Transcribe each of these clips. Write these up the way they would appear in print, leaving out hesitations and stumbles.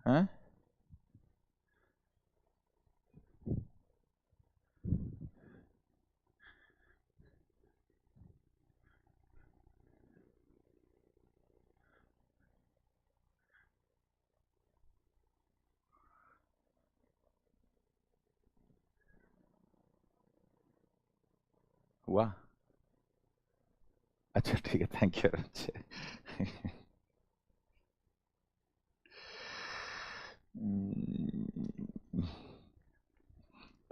Huh? वाह, अच्छा ठीक है, thank you.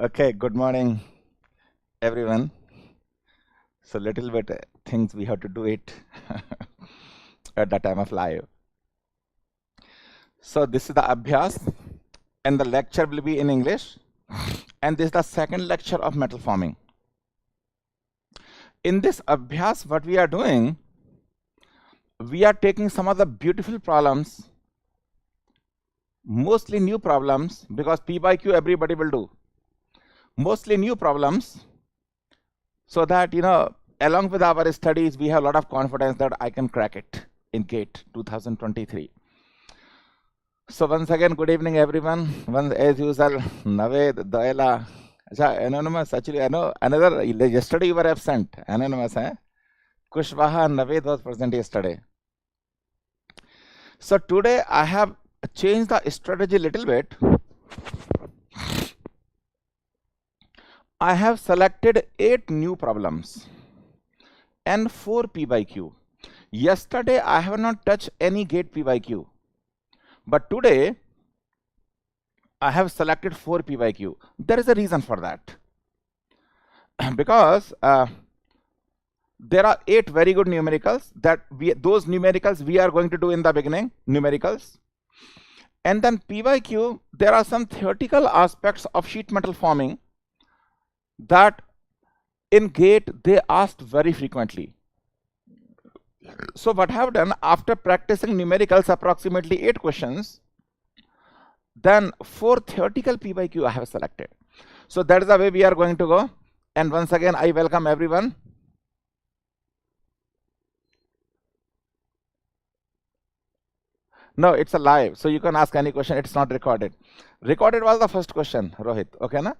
Okay, good morning, everyone. So little bit things we have to do it at the time of live. So this is the Abhyas, and the lecture will be in English. And this is the second lecture of metal forming. In this Abhyas, what we are doing, we are taking some of the beautiful problems, mostly new problems, because P by Q everybody will do. Mostly new problems, so that, along with our studies, we have a lot of confidence that I can crack it in GATE 2023. So once again, good evening, everyone. Once, as usual, Naved, Doela, anonymous. Actually, I know another. Yesterday you were absent. Anonymous, eh? Kushwaha Naved was present yesterday. So today I have changed the strategy a little bit. I have selected 8 new problems and 4 P by Q. Yesterday I have not touched any GATE P by Q, but today I have selected 4 P by Q. There is a reason for that. Because there are 8 very good numericals that those numericals we are going to do in the beginning, numericals. And then P by Q, there are some theoretical aspects of sheet metal forming that in GATE they asked very frequently. So what I have done, after practicing numericals approximately 8 questions, then 4 theoretical P by Q I have selected. So that is the way we are going to go. And once again, I welcome everyone. No, it's a live, so you can ask any question. It's not recorded. Recorded was the first question, Rohit. Okay, na?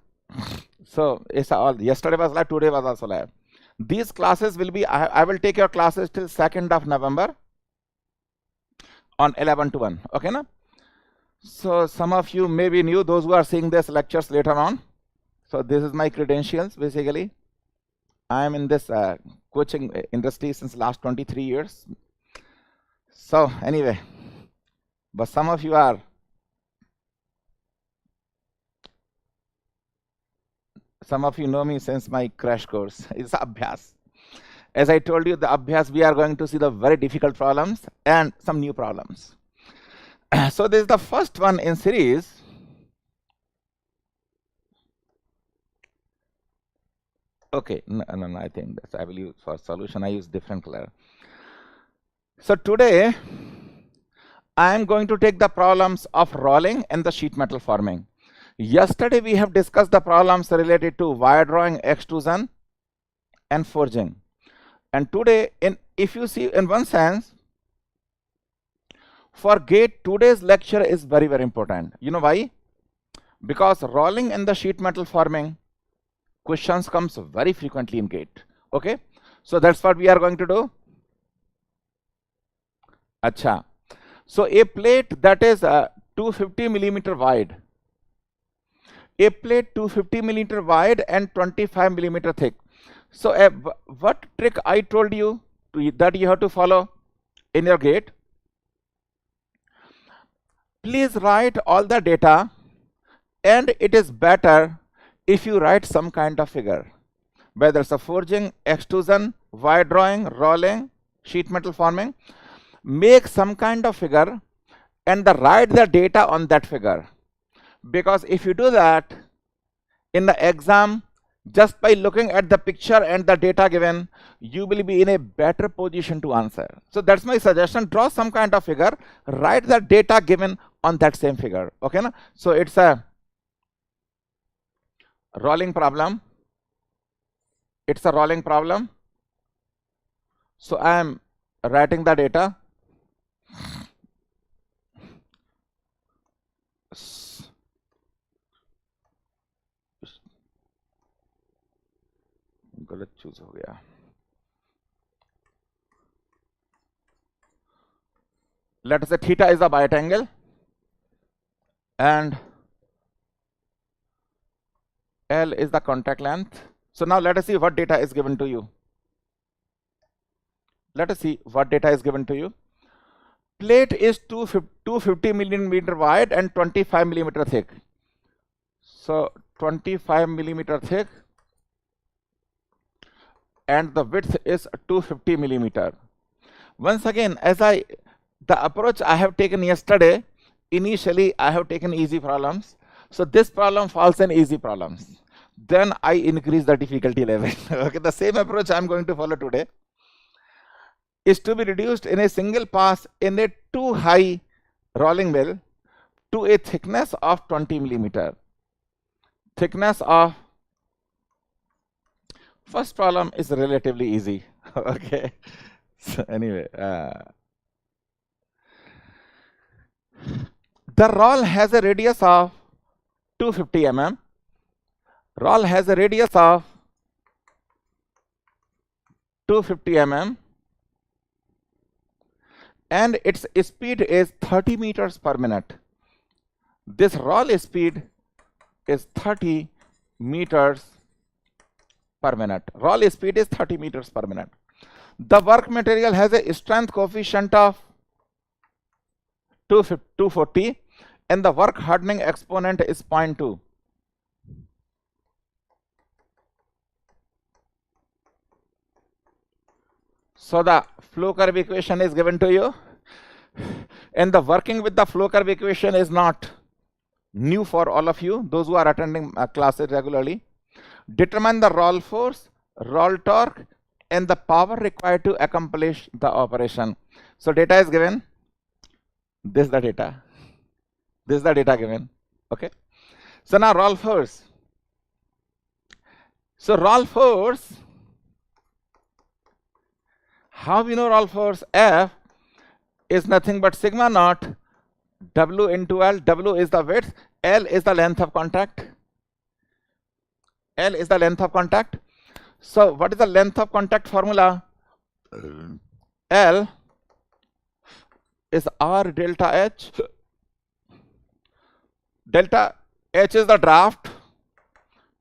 So it's all. Yesterday was live. Today was also live. These classes will be. I will take your classes till 2nd of November on 11 to 1. Okay, na? So some of you may be new. Those who are seeing these lectures later on. So this is my credentials. Basically, I am in this coaching industry since last 23 years. So anyway. But some of you are, some of you know me since my crash course. It's Abhyas. As I told you, the Abhyas, we are going to see the very difficult problems and some new problems. So this is the first one in series. Okay, no, I think that's, I will use for solution, I use different color. So today, I am going to take the problems of rolling and the sheet metal forming. Yesterday, we have discussed the problems related to wire drawing, extrusion, and forging. And today, if you see in one sense, for GATE, today's lecture is very, very important. You know why? Because rolling and the sheet metal forming questions comes very frequently in GATE. Okay, so that's what we are going to do. Acha. So a plate that is 250 millimeter wide, a plate 250 millimeter wide and 25 millimeter thick. So what trick I told you that you have to follow in your GATE? Please write all the data, and it is better if you write some kind of figure, whether it's a forging, extrusion, wire drawing, rolling, sheet metal forming. Make some kind of figure and write the data on that figure, because if you do that in the exam, just by looking at the picture and the data given, you will be in a better position to answer. So that's my suggestion. Draw some kind of figure, write the data given on that same figure. Okay, na? So it's a rolling problem. It's a rolling problem. So I am writing the data. Choose हो गया. Let us say theta is the bite angle and L is the contact length. So now let us see what data is given to you. Let us see what data is given to you. Plate is 250 millimeter wide and 25 millimeter thick. So 25 millimeter thick and the width is 250 millimeter. Once again, the approach I have taken yesterday, initially I have taken easy problems. So this problem falls in easy problems. Then I increase the difficulty level. Okay, the same approach I am going to follow today is to be reduced in a single pass in a too high rolling mill to a thickness of 20 millimeter. Thickness of first problem is relatively easy. Okay, so anyway, the roll has a radius of 250 mm. Roll has a radius of 250 mm and its speed is 30 meters per minute. This roll speed is 30 meters per minute. Roll speed is 30 meters per minute. The work material has a strength coefficient of 240 and the work hardening exponent is 0.2. So the flow curve equation is given to you, and the working with the flow curve equation is not new for all of you, those who are attending classes regularly. Determine the roll force, roll torque, and the power required to accomplish the operation. So data is given. This is the data. This is the data given. Okay. So now roll force. So roll force. How we know roll force? F is nothing but sigma naught W into L. W is the width, L is the length of contact. L is the length of contact. So what is the length of contact formula? L is R delta H. Delta H is the draft.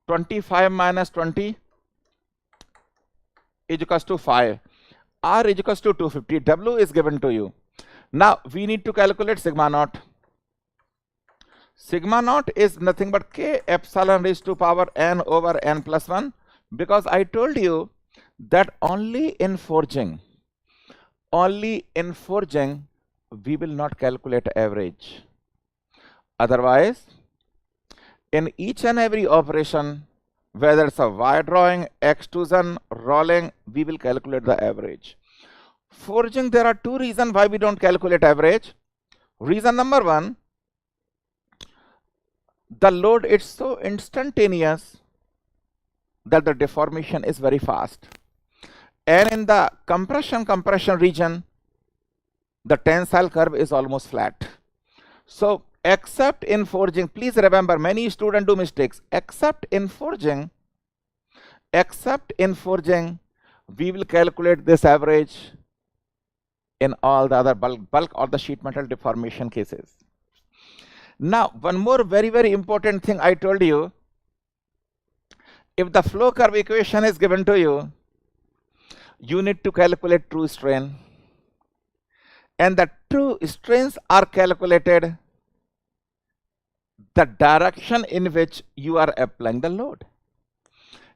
25 minus 20 is equals to 5. R is equals to 250. W is given to you. Now we need to calculate sigma naught. Sigma naught is nothing but K epsilon raised to power n over n plus 1, because I told you that only in forging we will not calculate average. Otherwise, in each and every operation, whether it's a wire drawing, extrusion, rolling, we will calculate the average. Forging, there are two reasons why we don't calculate average. Reason number one, the load is so instantaneous that the deformation is very fast. And in the compression region, the tensile curve is almost flat. So except in forging, please remember, many students do mistakes. Except in forging, we will calculate this average in all the other bulk or the sheet metal deformation cases. Now, one more very, very important thing I told you. If the flow curve equation is given to you, you need to calculate true strain. And the true strains are calculated the direction in which you are applying the load.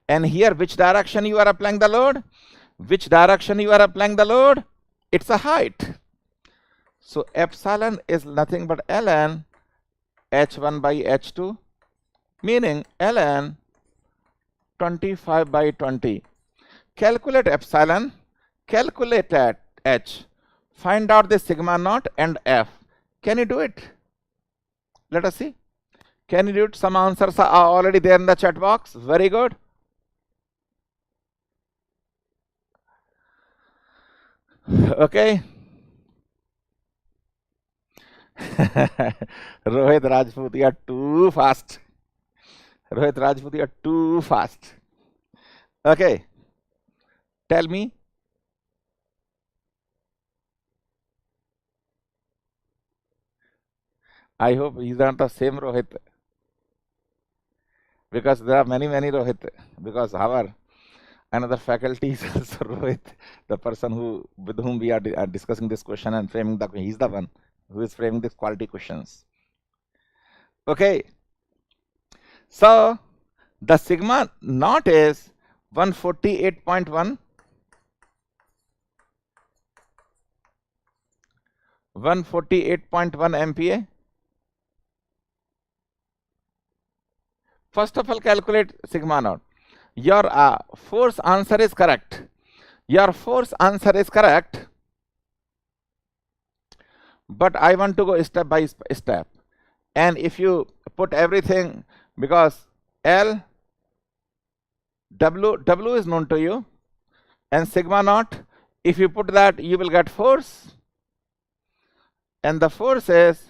And here, which direction you are applying the load? Which direction you are applying the load? It's a height. So epsilon is nothing but ln h1 by h2, meaning ln 25 by 20. Calculate epsilon, calculate at h, find out the sigma naught and f. Can you do it? Let us see. Can you do it? Some answers are already there in the chat box. Very good. Okay. Rohit Rajput, you are too fast. Rohit Rajput, you are too fast. Okay. Tell me. I hope he's not the same Rohit, because there are many Rohit, because our another faculty is also Rohit, the person with whom we are discussing this question and framing the question. He's the one who is framing these quality questions. Okay. So the sigma naught is 148.1, 148.1 MPa. First of all, calculate sigma naught. Your force answer is correct. Your force answer is correct. But I want to go step by step. And if you put everything, because L, W is known to you, and sigma naught, if you put that, you will get force. And the force is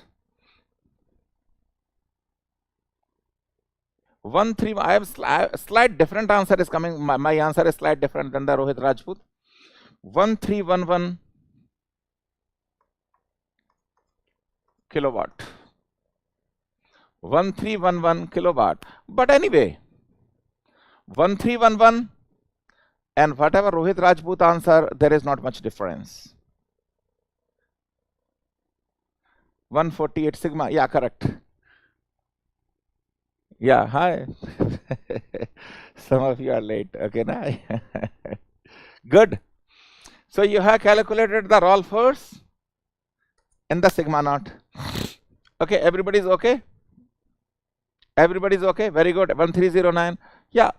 1.3. I have slight different answer is coming. My answer is slight different than the Rohit Rajput. 1311 kilowatt. 1311 kilowatt. But anyway, 1311 and whatever Rohit Rajput answer, there is not much difference. 148 sigma. Yeah, correct. Yeah, hi. Some of you are late. Okay, now. Good. So you have calculated the roll force and the sigma naught. Okay, everybody's okay? Everybody's okay? Very good. 1309. Yeah,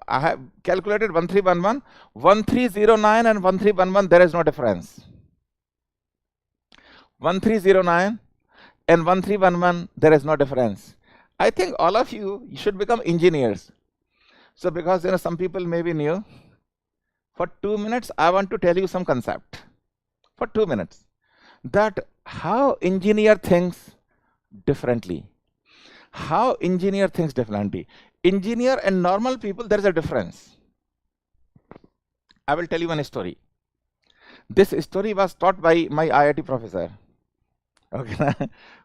I have calculated 1311. 1309 and 1311, there is no difference. 1309 and 1311, there is no difference. I think all of you should become engineers. So because some people may be new, for 2 minutes I want to tell you some concept. For 2 minutes, that how engineer thinks differently. How engineer thinks differently. Engineer and normal people, there is a difference. I will tell you one story. This story was taught by my IIT professor. Okay,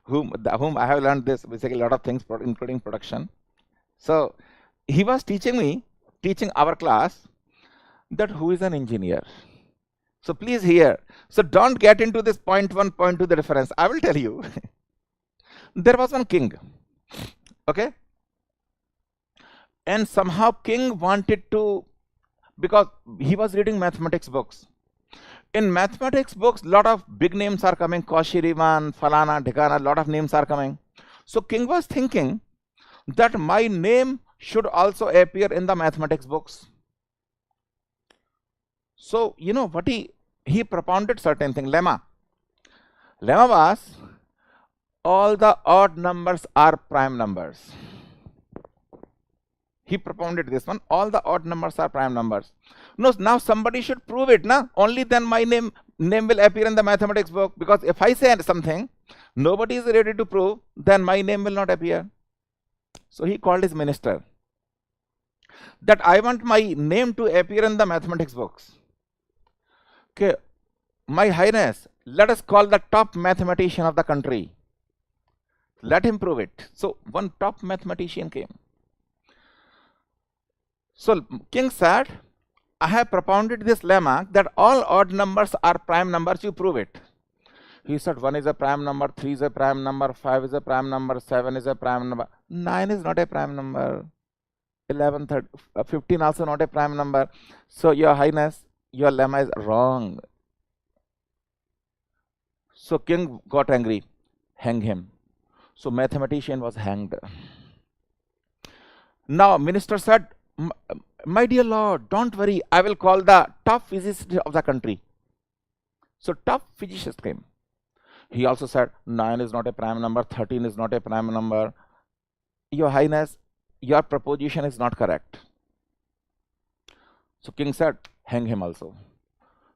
whom I have learned this basically a lot of things, including production. So he was teaching our class, that who is an engineer. So please hear. So don't get into this point 1, point 2, the difference. I will tell you. There was one king. Okay, and somehow king wanted to, because he was reading mathematics books. In mathematics books, lot of big names are coming, Cauchy Riemann, Falana, Dhikana, lot of names are coming. So king was thinking that my name should also appear in the mathematics books. So what he propounded certain thing, lemma. Lemma was, all the odd numbers are prime numbers. He propounded this one, all the odd numbers are prime numbers. No, now somebody should prove it, na? Only then my name will appear in the mathematics book, because if I say something, nobody is ready to prove, then my name will not appear. So he called his minister, that I want my name to appear in the mathematics books. Okay, my highness, let us call the top mathematician of the country. Let him prove it. So one top mathematician came. So king said, I have propounded this lemma that all odd numbers are prime numbers, you prove it. He said 1 is a prime number, 3 is a prime number, 5 is a prime number, 7 is a prime number, 9 is not a prime number, 11, 13, 15 also not a prime number. So your highness, your lemma is wrong. So king got angry, hang him. So mathematician was hanged. Now minister said, my dear lord, don't worry, I will call the top physicist of the country. So top physicist came. He also said 9 is not a prime number, 13 is not a prime number. Your highness, your proposition is not correct. So king said, hang him also.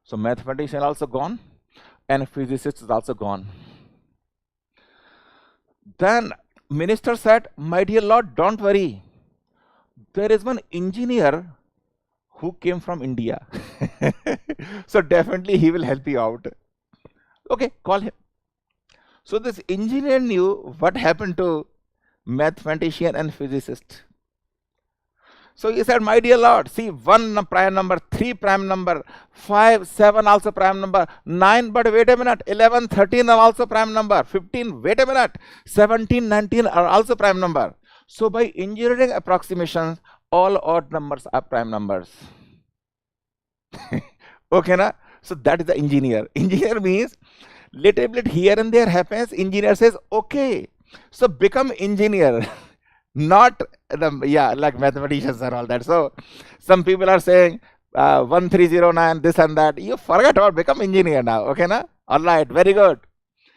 So mathematician also gone and physicist is also gone. Then minister said, my dear lord, don't worry, there is one engineer who came from India. So definitely he will help you out. Okay, call him. So this engineer knew what happened to mathematician and physicist. So he said, my dear Lord, see 1 prime number, 3 prime number, 5, 7 also prime number, 9, but wait a minute, 11, 13 are also prime number, 15, wait a minute, 17, 19 are also prime number. So by engineering approximations, all odd numbers are prime numbers. Okay, na? So that is the engineer. Engineer means little bit here and there happens, engineer says, okay, so become engineer. Not like mathematicians and all that. So some people are saying 1309 this and that. You forget about become engineer now. Okay, na? All right, very good.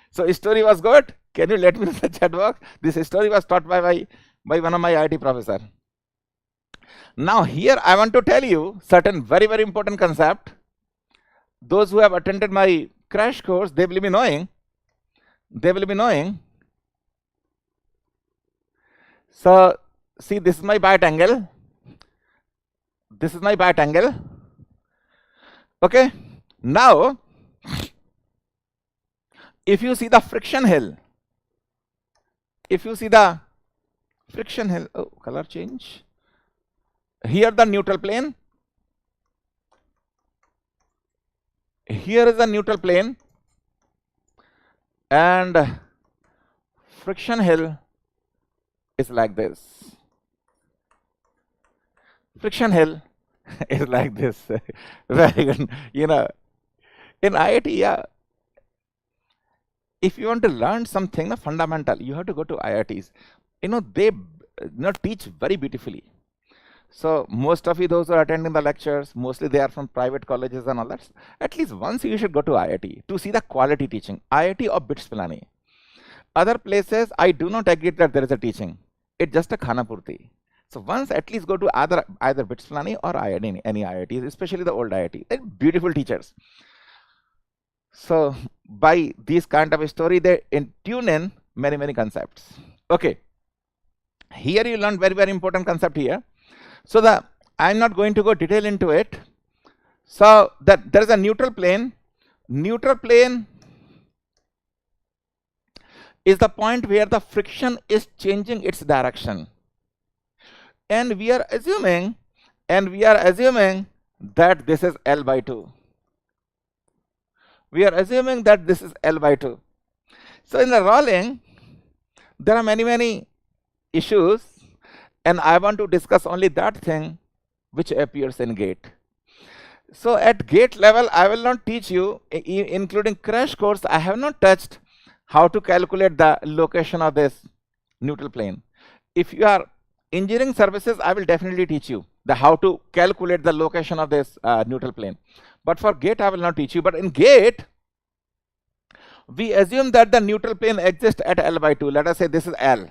So story was good. Can you let me know in the chat box? This story was taught by one of my IT professor. Now here I want to tell you certain very important concept. Those who have attended my crash course, they will be knowing. So see, this is my bite angle. This is my bite angle. Okay. Now, if you see the friction hill, oh, color change. Here the neutral plane. Here is the neutral plane, and friction hill is like this. Friction hill is like this. Very good. You know, in IIT, if you want to learn something fundamental, you have to go to IITs. They teach very beautifully. So most of you, those who are attending the lectures, mostly they are from private colleges and all that. At least once you should go to IIT to see the quality teaching. IIT or BITS Pilani. Other places, I do not agree that there is a teaching. It's just a khana purti. So once at least go to either BITS Pilani or IIT, any IITs, especially the old IIT. They're beautiful teachers. So by these kind of a story, they tune in many concepts. Okay. Here you learn very important concept here. So I'm not going to go detail into it. So that there is a neutral plane. Neutral plane is the point where the friction is changing its direction. And we are assuming that this is L by 2. We are assuming that this is L by 2. So in the rolling, there are many issues, and I want to discuss only that thing which appears in gate. So at gate level, I will not teach you, including crash course, I have not touched how to calculate the location of this neutral plane. If you are engineering services, I will definitely teach you how to calculate the location of this neutral plane. But for gate, I will not teach you. But in gate, we assume that the neutral plane exists at L by 2. Let us say this is L.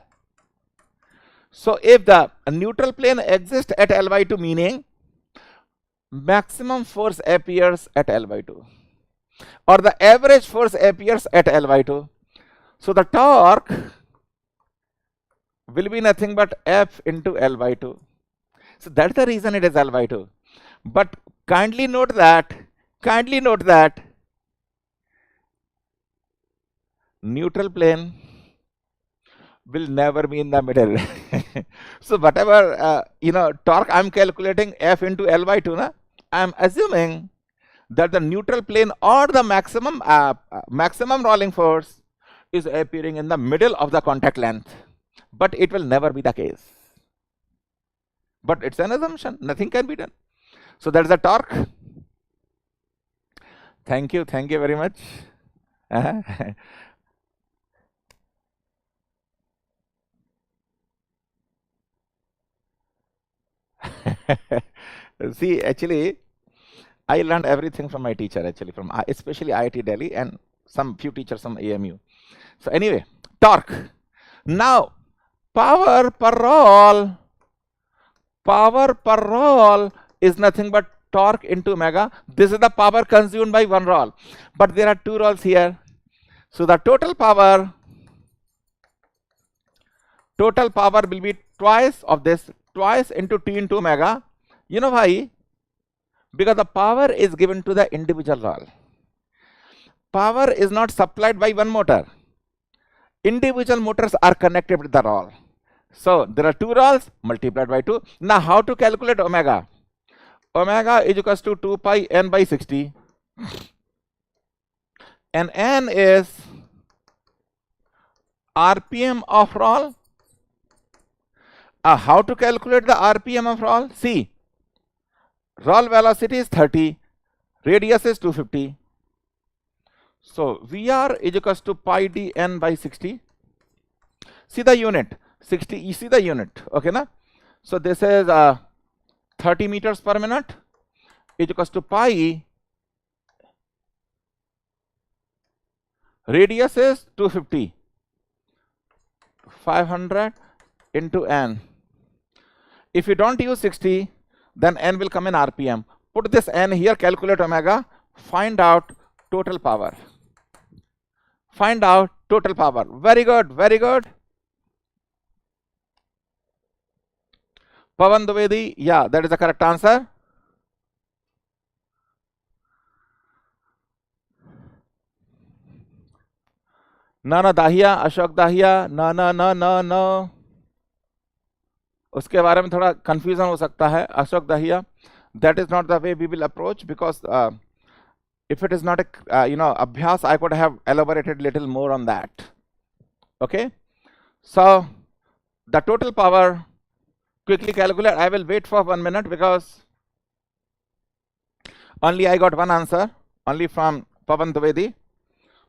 So if the neutral plane exists at L by 2, meaning maximum force appears at L by 2, or the average force appears at L by 2. So the torque will be nothing but F into L by 2. So that's the reason it is L by 2. But kindly note that neutral plane will never be in the middle. So whatever torque I'm calculating, F into L by 2, I'm assuming that the neutral plane or the maximum rolling force is appearing in the middle of the contact length. But it will never be the case. But it's an assumption. Nothing can be done. So that's the torque. Thank you very much. See, actually, I learned everything from my teacher, actually, from especially IIT Delhi and some few teachers from AMU. So anyway, torque. Now, power per roll is nothing but torque into omega. This is the power consumed by one roll. But there are two rolls here. So the total power will be twice of this, twice into T into omega. You know why? Because the power is given to the individual roll. Power is not supplied by one motor. Individual motors are connected with the roll. So there are two rolls multiplied by 2. Now how to calculate omega? Omega is equals to 2 pi n by 60. And n is RPM of roll. How to calculate the RPM of roll? See, roll velocity is 30, radius is 250. So VR is equals to pi d n by 60. See the unit, 60, you see the unit, okay na? So this is 30 meters per minute is equals to pi, radius is 250, 500 into n. If you don't use 60, then n will come in RPM. Put this n here, calculate omega, find out total power. Find out total power. Very good, very good. Pavan Dwivedi, yeah, that is the correct answer. Nana Dahiya, Ashok Dahiya, no. उसके बारे में थोड़ा confusion हो सकता है. Ashok Dahiya, that is not the way we will approach, because if it is not a Abhyas, I could have elaborated little more on that. Okay, so the total power, quickly calculate. I will wait for 1 minute because only I got one answer, only from Pavan Dwivedi.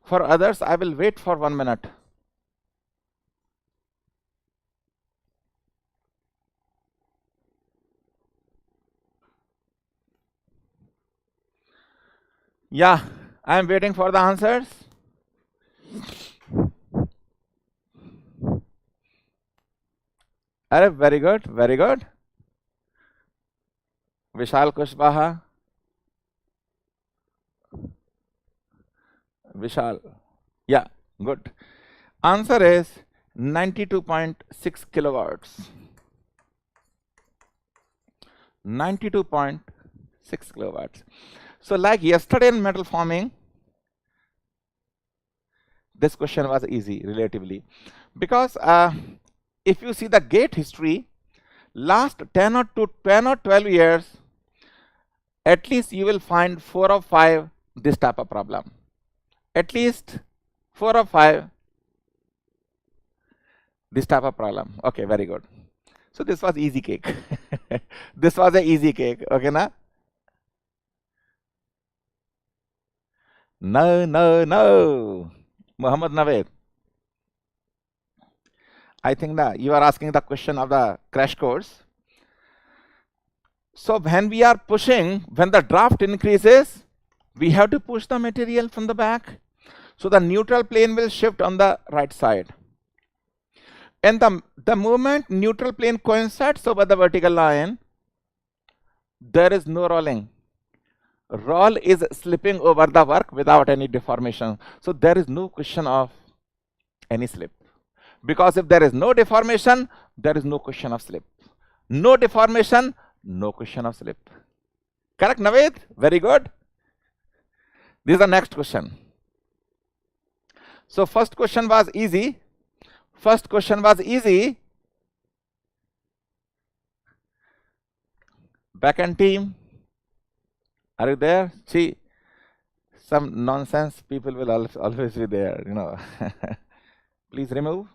For others, I will wait for 1 minute. Yeah, I am waiting for the answers. Very good, very good. Vishal Kushwaha. Vishal. Yeah, good. Answer is 92.6 kilowatts. 92.6 kilowatts. So like yesterday in metal forming, this question was easy relatively, because if you see the gate history, last 10 or 12 years, at least you will find 4 or 5 this type of problem. At least 4 or 5 this type of problem. Okay, very good. So this was easy cake. This was a easy cake. Okay, na? No. Muhammad Naveed. I think that you are asking the question of the crash course. So when we are pushing, when the draft increases, we have to push the material from the back. So the neutral plane will shift on the right side. And the moment neutral plane coincides over the vertical line, there is no rolling. Roll is slipping over the work without any deformation. So there is no question of any slip. Because if there is no deformation, there is no question of slip. No deformation, no question of slip. Correct, Naveed? Very good. This is the next question. So first question was easy. Backend team, are you there? See, some nonsense people will always be there, Please remove.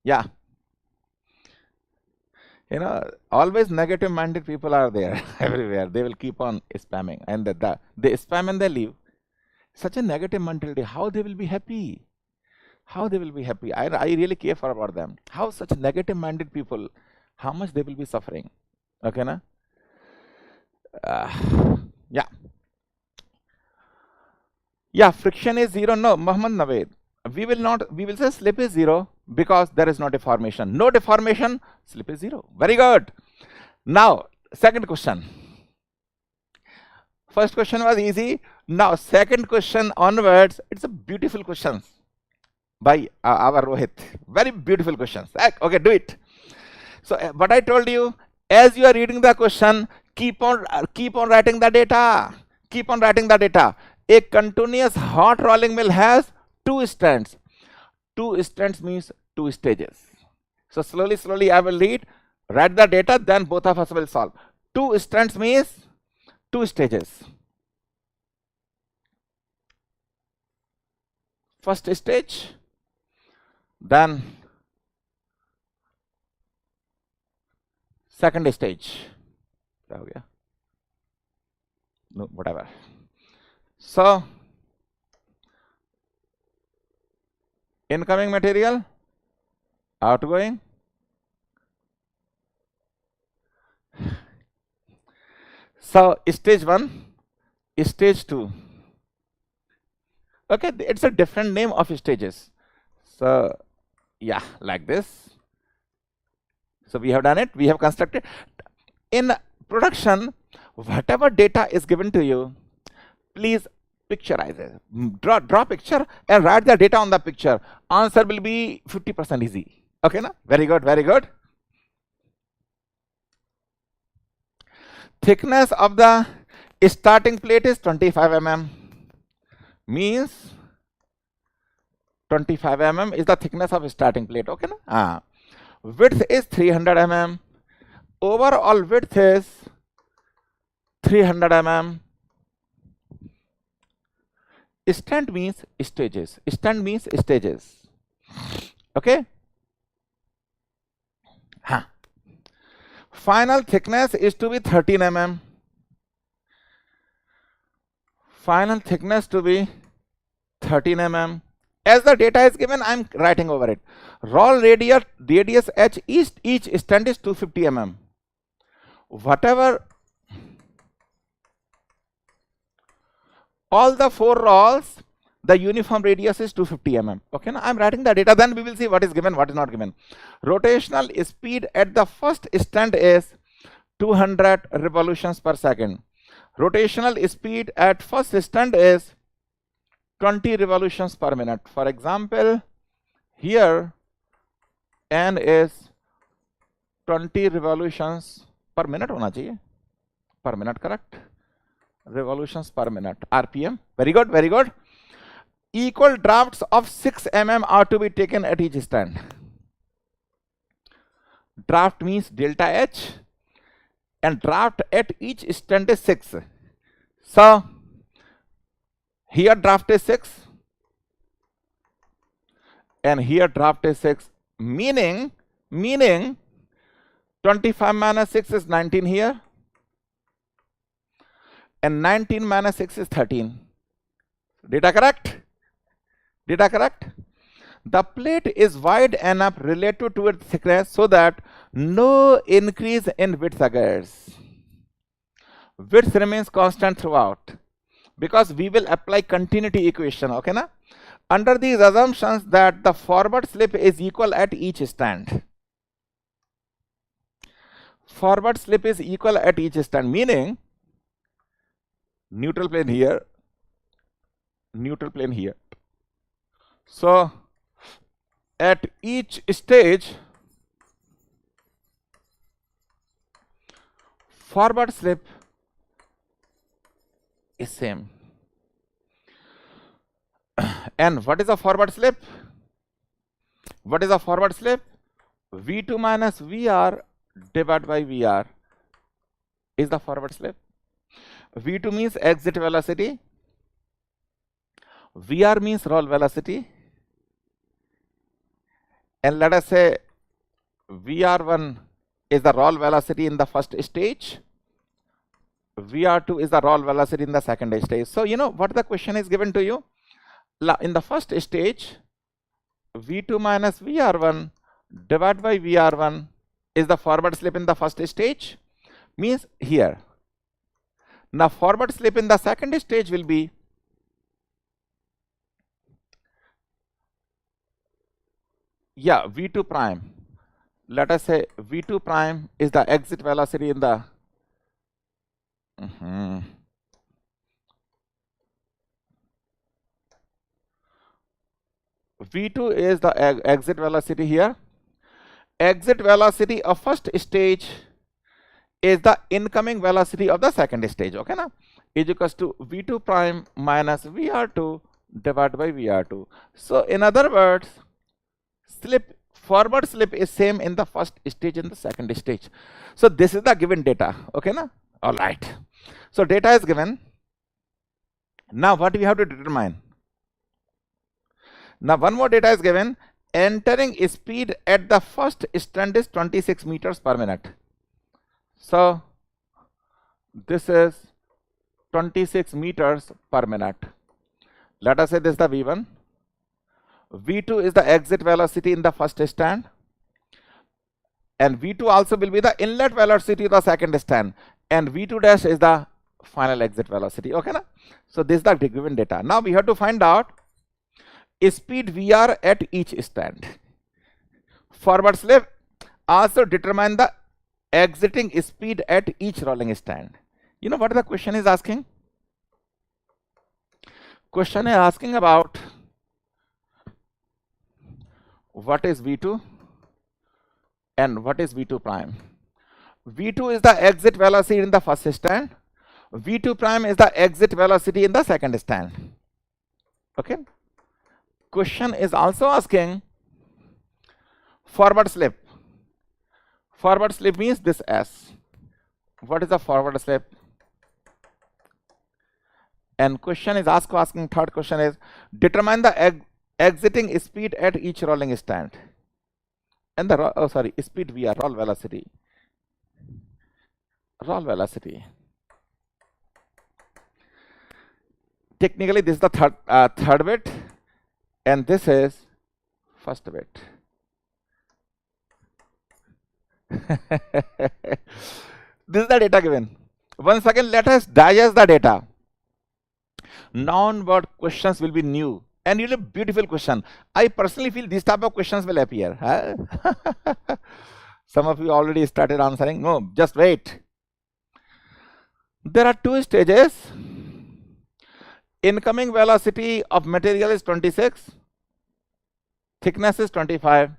Yeah. Always negative minded people are there everywhere. They will keep on spamming, and they spam and they leave. Such a negative mentality. How they will be happy? How they will be happy? I really care for about them. How such negative minded people, how much they will be suffering? Okay, na? Yeah, friction is 0. No, Muhammad Naveed. We will say slip is 0 because there is no deformation. No deformation, slip is 0. Very good. Now, second question. First question was easy. Now, second question onwards, it's a beautiful question by our Rohit. Very beautiful questions. Okay, do it. So, what I told you, as you are reading the question, Keep on writing the data. Keep on writing the data. A continuous hot rolling mill has two stands. Two stands means two stages. So slowly I will read, write the data, then both of us will solve. Two stands means two stages. First stage, then second stage. No, whatever. So incoming material, outgoing, so stage 1, stage 2. Okay, it's a different name of stages. So yeah, like this. So we have done it, we have constructed. In production, whatever data is given to you, please picturize it. Draw picture and write the data on the picture. Answer will be 50% easy. Okay, na? Very good, very good. Thickness of the starting plate is 25 mm. Means 25 mm is the thickness of starting plate. Okay, na? Width is 300 mm. Overall width is 300 mm. Stand means stages. Stand means stages. Okay. Final thickness is to be 13 mm. Final thickness to be 13 mm. As the data is given, I am writing over it. Roll radius h, each stand is 250 mm. Whatever, all the 4 rolls, the uniform radius is 250 mm. Okay, now I am writing the data, then we will see what is given, what is not given. Rotational speed at the first stand is 200 revolutions per second. Rotational speed at first stand is 20 revolutions per minute. For example, here n is 20 revolutions per minute hona chahiye. Per minute, correct? Revolutions per minute, RPM. Very good, very good. Equal drafts of 6 mm are to be taken at each stand. Draft means delta H, and draft at each stand is 6. So here draft is 6 and here draft is 6, meaning 25 minus 6 is 19 here, and 19 minus 6 is 13. Data correct? Data correct? The plate is wide enough relative to its thickness so that no increase in width occurs. Width remains constant throughout, because we will apply continuity equation. Okay, na? Under these assumptions that the forward slip is equal at each stand. Forward slip is equal at each stand, meaning neutral plane here, neutral plane here. So at each stage, forward slip is same. And what is a forward slip? What is a forward slip? V2 minus VR divided by VR is the forward slip. V2 means exit velocity, VR means roll velocity, and let us say VR1 is the roll velocity in the first stage, VR2 is the roll velocity in the second stage. So you know what the question is given to you. In the first stage, V2 minus VR1 divided by VR1 is the forward slip in the first stage, means here. Now forward slip in the second stage will be V2 prime. Let us say V2 prime is the exit velocity in the V2 is the exit velocity here. Exit velocity of first stage is the incoming velocity of the second stage, okay na, is equals to v2 prime minus vr2 divided by vr2. So in other words, forward slip is same in the first stage and the second stage. So this is the given data, okay na. All right, so data is given. Now what we have to determine? Now one more data is given. Entering speed at the first stand is 26 meters per minute. So this is 26 meters per minute. Let us say this is the v1. v2 is the exit velocity in the first stand, and v2 also will be the inlet velocity of the second stand, and v2 dash is the final exit velocity, okay na? So this is the given data. Now we have to find out speed vr at each stand. Forward slip, also determine the exiting speed at each rolling stand. You know what the question is asking? Question is asking about what is v2 and what is v2 prime. v2 is the exit velocity in the first stand, v2 prime is the exit velocity in the second stand, okay. Question is also asking forward slip. Forward slip means this s. What is the forward slip? And question is also asking, third question is determine the exiting speed at each rolling stand, and the speed vr, roll velocity. Roll velocity. Technically this is the third bit, and this is first bit. This is the data given. Once again, let us digest the data. Non-word questions will be new and really beautiful question. I personally feel this type of questions will appear. Some of you already started answering. No, just wait. There are two stages. Incoming velocity of material is 26, thickness is 25,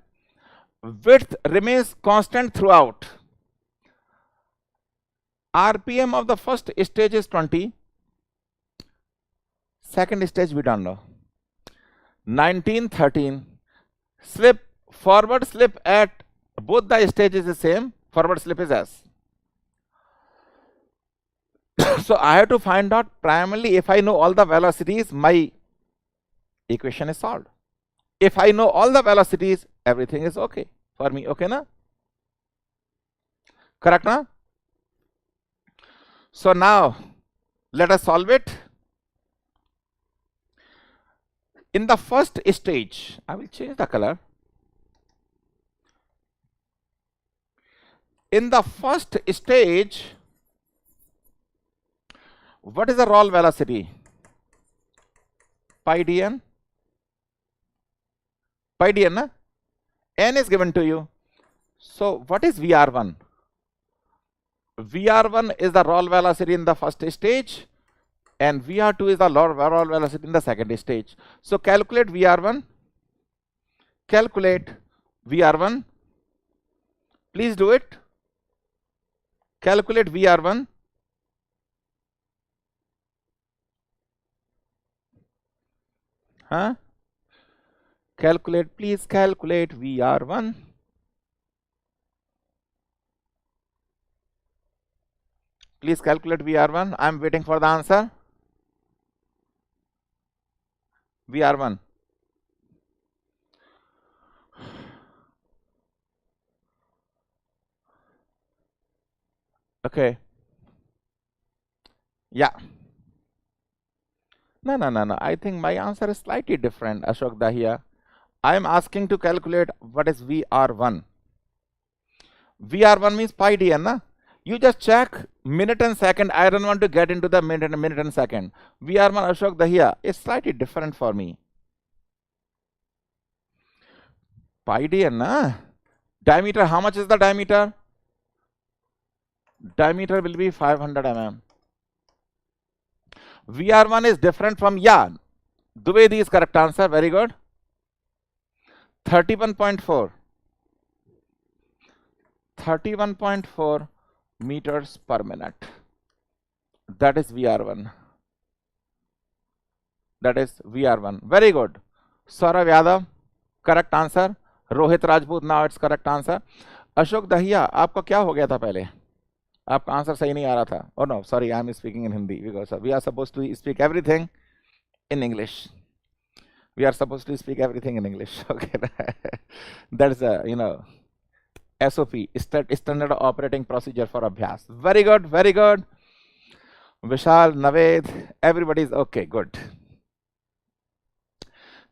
width remains constant throughout. RPM of the first stage is 20, second stage we don't know. 19, 13, forward slip at both the stages is same, forward slip is s. So I have to find out primarily, if I know all the velocities, my equation is solved. If I know all the velocities, everything is okay for me, okay na? Correct na? So now let us solve it. In the first stage, I will change the color. In the first stage, what is the roll velocity? Pi dn. Pi dn, na? N is given to you. So what is VR1? VR1 is the roll velocity in the first stage, and VR2 is the roll velocity in the second stage. So calculate VR1. Calculate VR1. Please do it. Calculate VR1. Calculate, please calculate VR1. Please calculate VR1. I am waiting for the answer. VR1. Okay. Yeah. No. I think my answer is slightly different, Ashok Dahiya. I am asking to calculate what is VR1. VR1 means pi dn, na? You just check minute and second. I don't want to get into the minute and second. VR1, Ashok Dahiya, is slightly different for me. Pi dn, na? Diameter, how much is the diameter? Diameter will be 500 mm. VR1 is different from, yeah, Dwivedi is correct answer, very good. 31.4. 31.4 meters per minute. That is VR1. That is VR1. Very good. Saurav Yadav, correct answer. Rohit Rajput, now it's correct answer. Ashok Dahiya, आपका क्या हो गया था पहले? आपका answer सही नहीं आ रहा था. Oh no, sorry, I am speaking in Hindi because we are supposed to speak everything in English. We are supposed to speak everything in English. Okay, that's a SOP, standard operating procedure for Abhyas. Very good, very good. Vishal, Naved, everybody is okay. Good.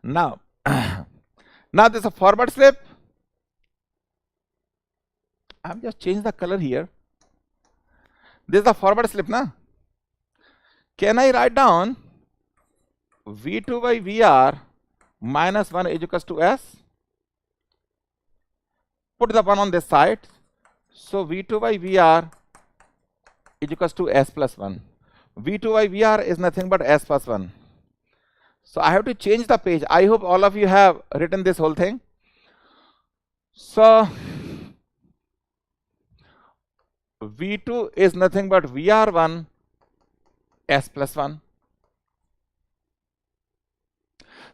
Now, now this is a forward slip. I've just changed the color here. This is the forward slip, na? Can I write down V2 by VR minus 1 is equals to S? Put the 1 on this side. So V2 by VR is equals to S plus 1. V2 by VR is nothing but S plus 1. So I have to change the page. I hope all of you have written this whole thing. So V2 is nothing but VR1 S plus 1.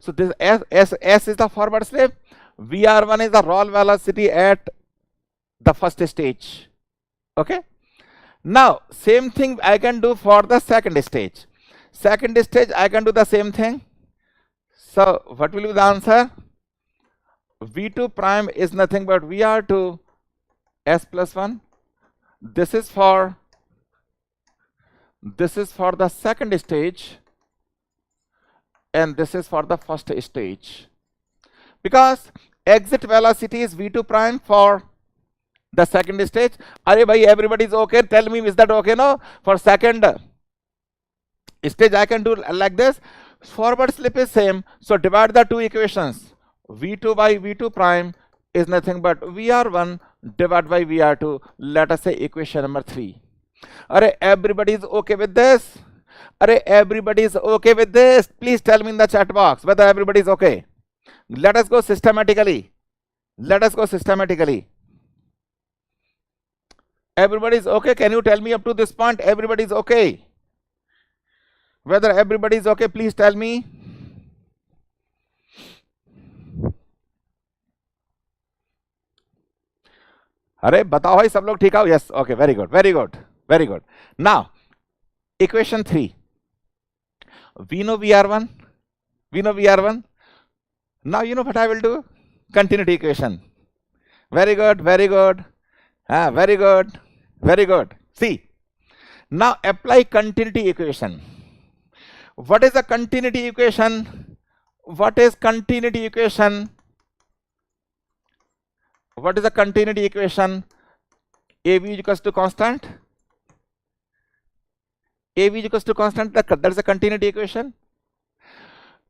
So this S is the forward slip. VR1 is the roll velocity at the first stage. Okay. Now same thing I can do for the second stage. Second stage I can do the same thing. So what will be the answer? V2 prime is nothing but VR2 S plus 1. This is for the second stage, and this is for the first stage, because exit velocity is V2 prime for the second stage. Are bhai, everybody is okay? Tell me, is that okay? No, for second stage I can do like this. Forward slip is same, so divide the two equations. V2 by V2 prime is nothing but VR1 divided by VR2. Let us say equation number 3. Are everybody is okay with this? Are everybody is okay with this? Please tell me in the chat box whether everybody is okay. Let us go systematically. Let us go systematically. Everybody is okay? Can you tell me up to this point? Everybody is okay. Whether everybody is okay, please tell me. अरे बताओ भाई सब लोग ठीक हो? Yes, okay, very good, very good, very good. Now equation 3. We know VR1. We know VR1. Now you know what I will do? Continuity equation. Very good, very good. Very good, very good. See, now apply continuity equation. What is the continuity equation? What is continuity equation? What is the continuity equation? AB is equals to constant. AB is equals to constant. That is a continuity equation.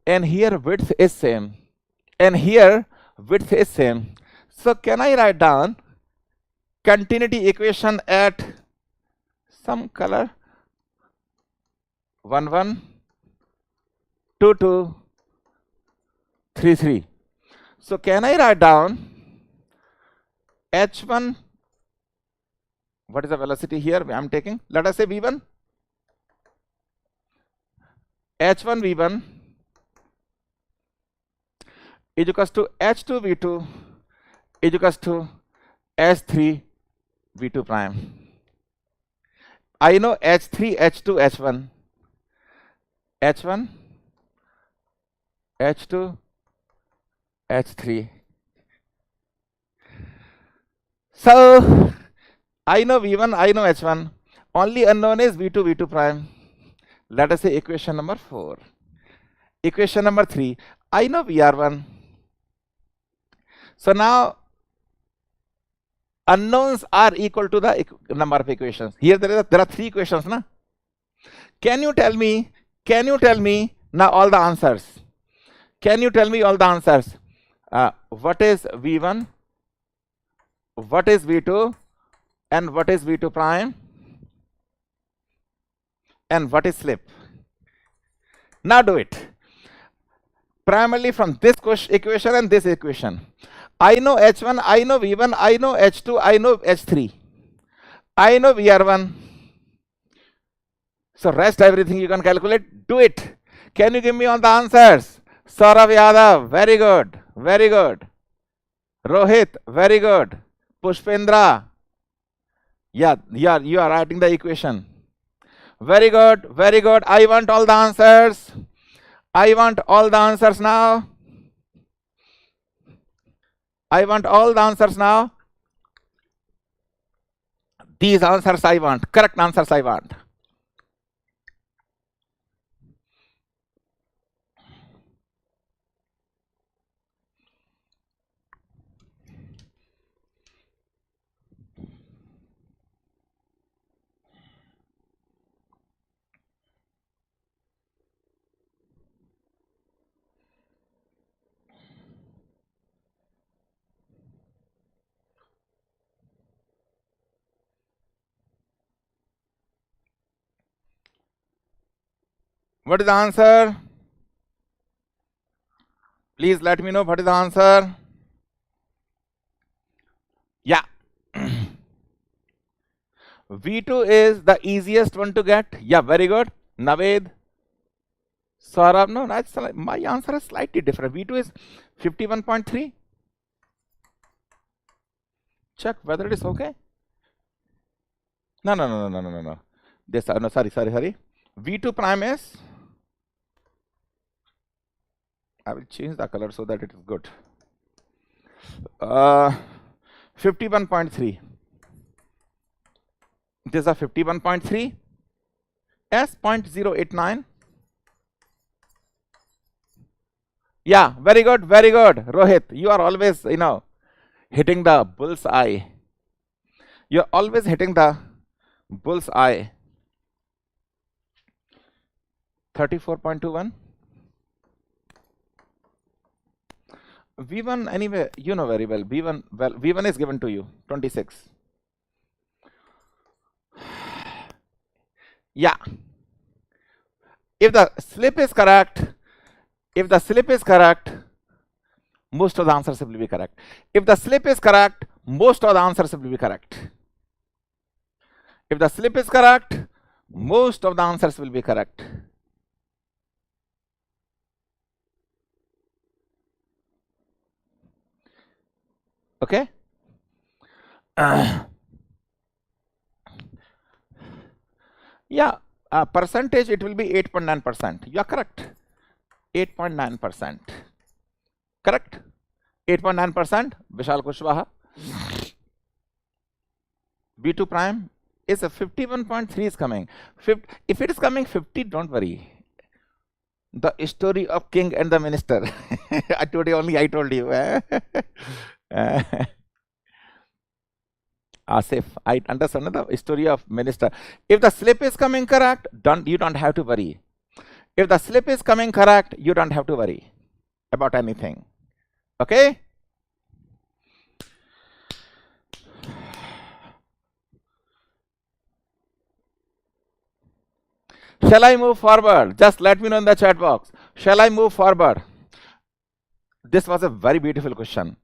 And here width is same. And here width is same. So can I write down continuity equation at some color? 1 1 2 2 3 3. So can I write down H1? What is the velocity here I am taking? Let us say V1. H1 V1 is equals to H2 V2 is equals to H3 V2 prime. I know H3, H2, H1. H1, H2, H3. So I know V1, I know H1. Only unknown is V2, V2 prime. Let us say equation number 4. Equation number 3. I know VR1. So now unknowns are equal to the number of equations. Here there are 3 equations, na? Can you tell me now all the answers? Can you tell me all the answers? What is V1? What is V2? And what is V2 prime? And what is slip? Now do it. Primarily from this equation and this equation. I know H1, I know V1, I know H2, I know H3. I know VR1. So rest everything you can calculate. Do it. Can you give me all the answers? Saurav Yadav, very good. Very good. Rohit, very good. Pushpendra. Yeah, you are writing the equation. Very good, very good. I want all the answers. I want all the answers now. I want all the answers now. These answers I want. Correct answers I want. What is the answer? Please let me know what is the answer. Yeah. V2 is the easiest one to get. Yeah, very good. Naved. Saurabh, no, that's my answer is slightly different. V2 is 51.3. Check whether it is okay. No. This, no, sorry. V2 prime is, I will change the color so that it is good. 51.3. This is a 51.3. S 0.089. Yeah, very good, Rohit. You are always, hitting the bull's eye. You're always hitting the bull's eye. 34.21. V1 anyway, you know very well. V1 is given to you, 26. Yeah. If the slip is correct, most of the answers will be correct. If the slip is correct, most of the answers will be correct. If the slip is correct, most of the answers will be correct. Okay? Yeah, percentage it will be 8.9%. You are correct. 8.9%. Correct? 8.9%. Vishal Kushwaha. B2 prime is a 51.3 is coming. If it is coming 50, don't worry. The story of king and the minister. I told you. Asif, I understand the story of minister. If the slip is coming correct, you don't have to worry. If the slip is coming correct, you don't have to worry about anything. Okay? Shall I move forward? Just let me know in the chat box. Shall I move forward? This was a very beautiful question.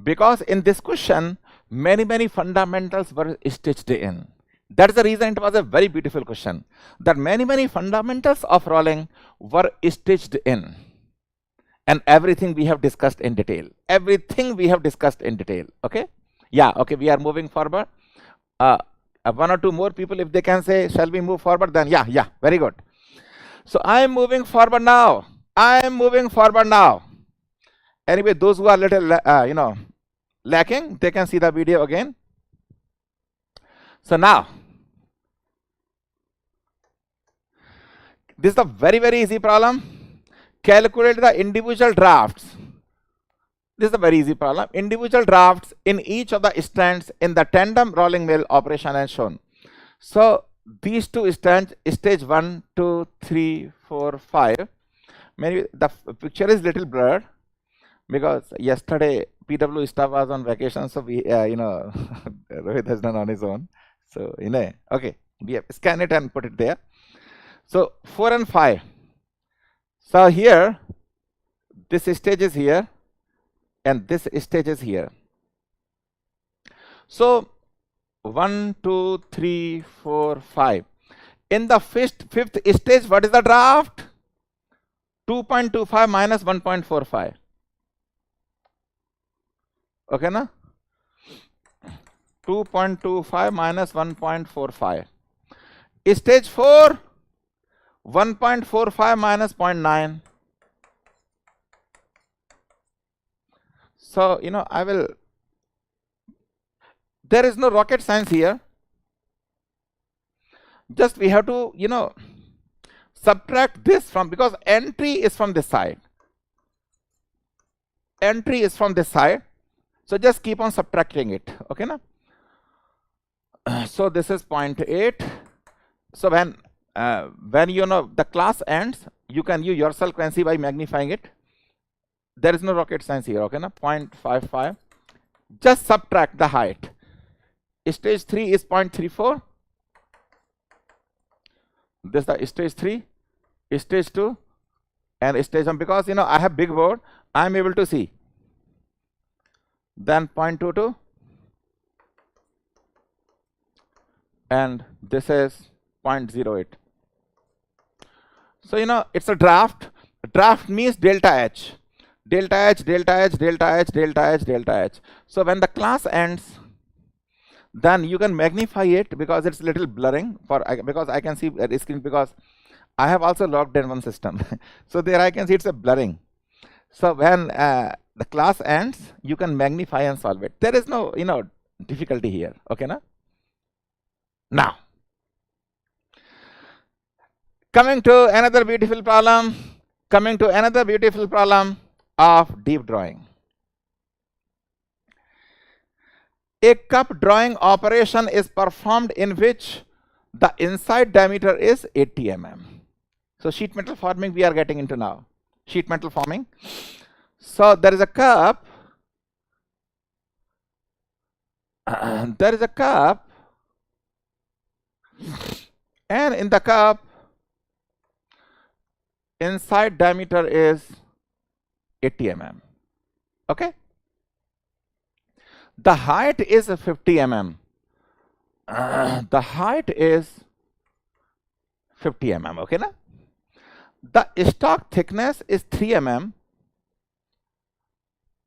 Because in this question, many fundamentals were stitched in. That is the reason it was a very beautiful question. That many fundamentals of rolling were stitched in. And everything we have discussed in detail. Okay? Yeah, okay, we are moving forward. One or two more people, if they can say, shall we move forward? Then yeah, very good. So I am moving forward now. Anyway, those who are little, lacking, they can see the video again. So now, this is a very easy problem. Calculate the individual drafts. This is a very easy problem. Individual drafts in each of the stands in the tandem rolling mill operation are shown. So these two stands, stage 1, 2, 3, 4, 5. Maybe the picture is little blurred because yesterday PW staff was on vacation, so we, Rohit has done on his own. So, okay, we have scan it and put it there. So 4 and 5. So here, this stage is here, and this stage is here. So 1, 2, 3, 4, 5. In the fifth stage, what is the draft? 2.25 minus 1.45. Okay, na? 2.25 minus 1.45. Stage 4, 1.45 minus 0.9. So, I will, there is no rocket science here. Just we have to, subtract this from, because entry is from this side. Entry is from this side. So just keep on subtracting it. Okay, na? So this is 0.8. So when the class ends, you yourself can see by magnifying it. There is no rocket science here. Okay, na? 0.55. Just subtract the height. Stage 3 is 0.34. This is the stage 3, stage 2, and stage 1. Because I have big board, I am able to see. Then 0.22, and this is 0.08. So it's a draft. Draft means delta H. Delta H, delta H, delta H, delta H, delta H. So when the class ends, then you can magnify it, because it's a little blurring because I can see the screen, because I have also logged in one system. So there I can see it's a blurring. So when the class ends, you can magnify and solve it. There is no difficulty here. Okay, na? Now coming to another beautiful problem of deep drawing. A cup drawing operation is performed in which the inside diameter is 80 mm. So sheet metal forming we are getting into now. Sheet metal forming. So there is a cup. There is a cup, and in the cup, inside diameter is 80 mm. Okay. The height is 50 mm. The height is 50 mm. Okay, na? The stock thickness is 3 mm.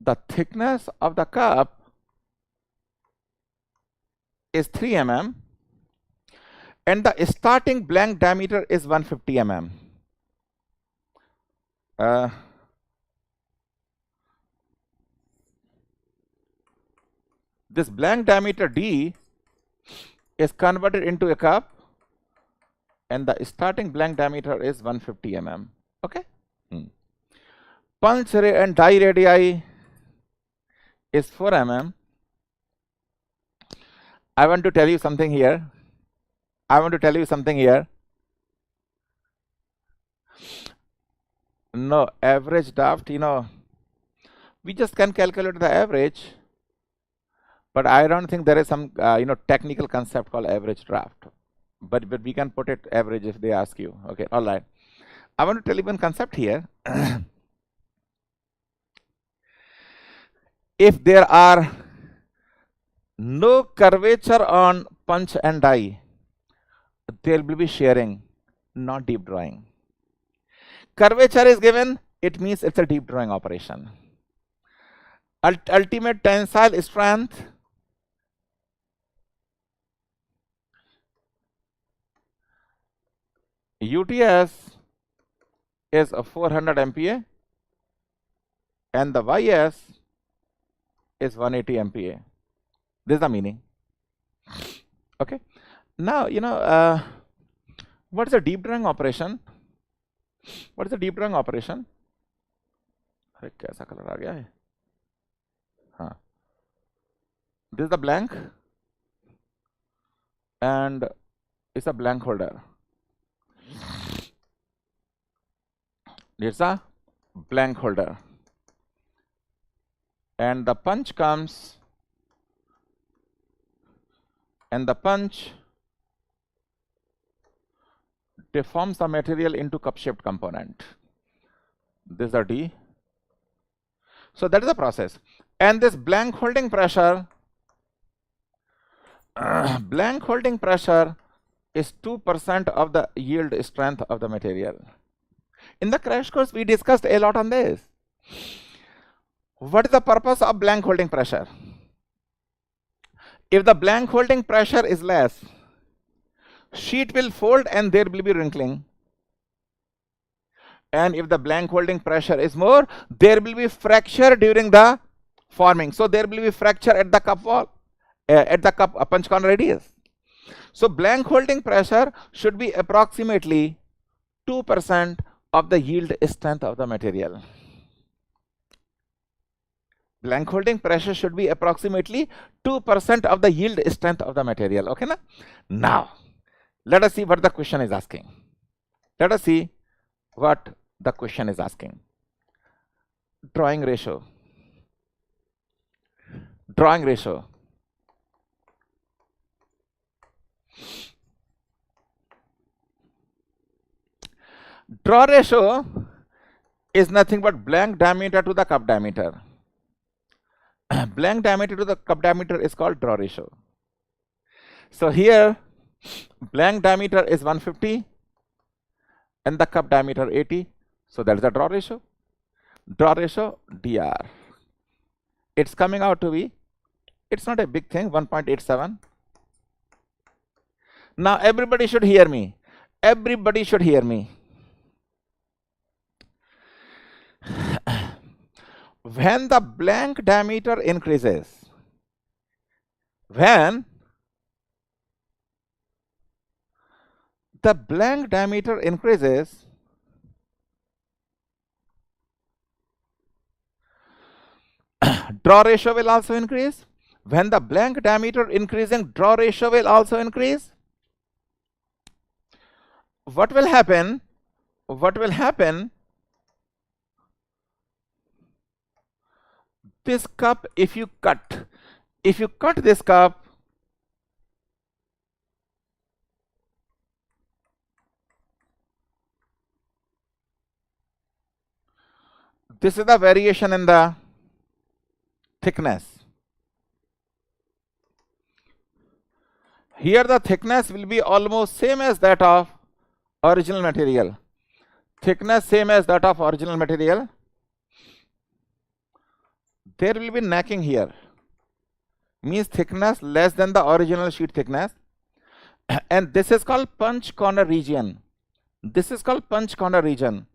The thickness of the cup is 3 mm, and the starting blank diameter is 150 mm. This blank diameter D is converted into a cup, and the starting blank diameter is 150 mm. Okay. Punch and die radii is 4 mm. I want to tell you something here. No, average draft, we just can calculate the average, but I don't think there is some technical concept called average draft. But we can put it average if they ask you. Okay, all right. I want to tell you one concept here. If there are no curvature on punch and die, there will be shearing, not deep drawing. Curvature is given, it means it's a deep drawing operation. Ultimate tensile strength UTS is a 400 MPa, and the YS is 180 MPa. This is the meaning. Okay. Now, what is a deep drawing operation? What is a deep drawing operation? Kaisa color aa gaya hai? This is the blank, and it's a blank holder. It's a blank holder, and the punch comes, and the punch deforms the material into cup-shaped component. This is the D. So that is the process. And this blank holding pressure blank holding pressure is 2% of the yield strength of the material. In the crash course, we discussed a lot on this. What is the purpose of blank holding pressure? If the blank holding pressure is less, sheet will fold and there will be wrinkling. And if the blank holding pressure is more, there will be fracture during the forming. So there will be fracture at the cup wall, at the cup punch corner radius. So blank holding pressure should be approximately 2% of the yield strength of the material. Blank holding pressure should be approximately 2% of the yield strength of the material. Okay, na? Now, let us see what the question is asking. Let us see what the question is asking. Drawing ratio. Drawing ratio. Draw ratio is nothing but blank diameter to the cup diameter. Blank diameter to the cup diameter is called draw ratio. So here, blank diameter is 150 and the cup diameter 80. So that is the draw ratio. Draw ratio dr. It's coming out to be, it's not a big thing, 1.87. Now everybody should hear me. Everybody should hear me. When the blank diameter increases, when the blank diameter increases, draw ratio will also increase. When the blank diameter increasing, draw ratio will also increase. What will happen? What will happen? This cup, if you cut this cup, this is the variation in the thickness. Here the thickness will be almost same as that of original material. Thickness same as that of original material. There will be necking here, means thickness less than the original sheet thickness, and this is called punch corner region. This is called punch corner region,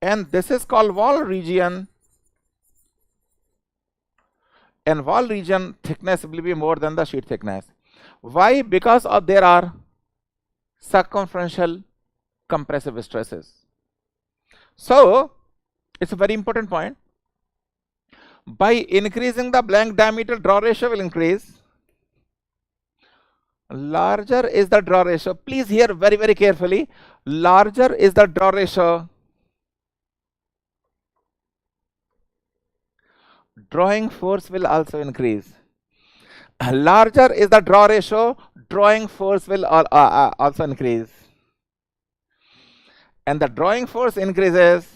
and this is called wall region. And wall region thickness will be more than the sheet thickness. Why? Because of there are circumferential compressive stresses. So it's a very important point. By increasing the blank diameter, draw ratio will increase. Larger is the draw ratio. Please hear very, very carefully. Larger is the draw ratio. Drawing force will also increase. Larger is the draw ratio. Drawing force will also increase. And the drawing force increases.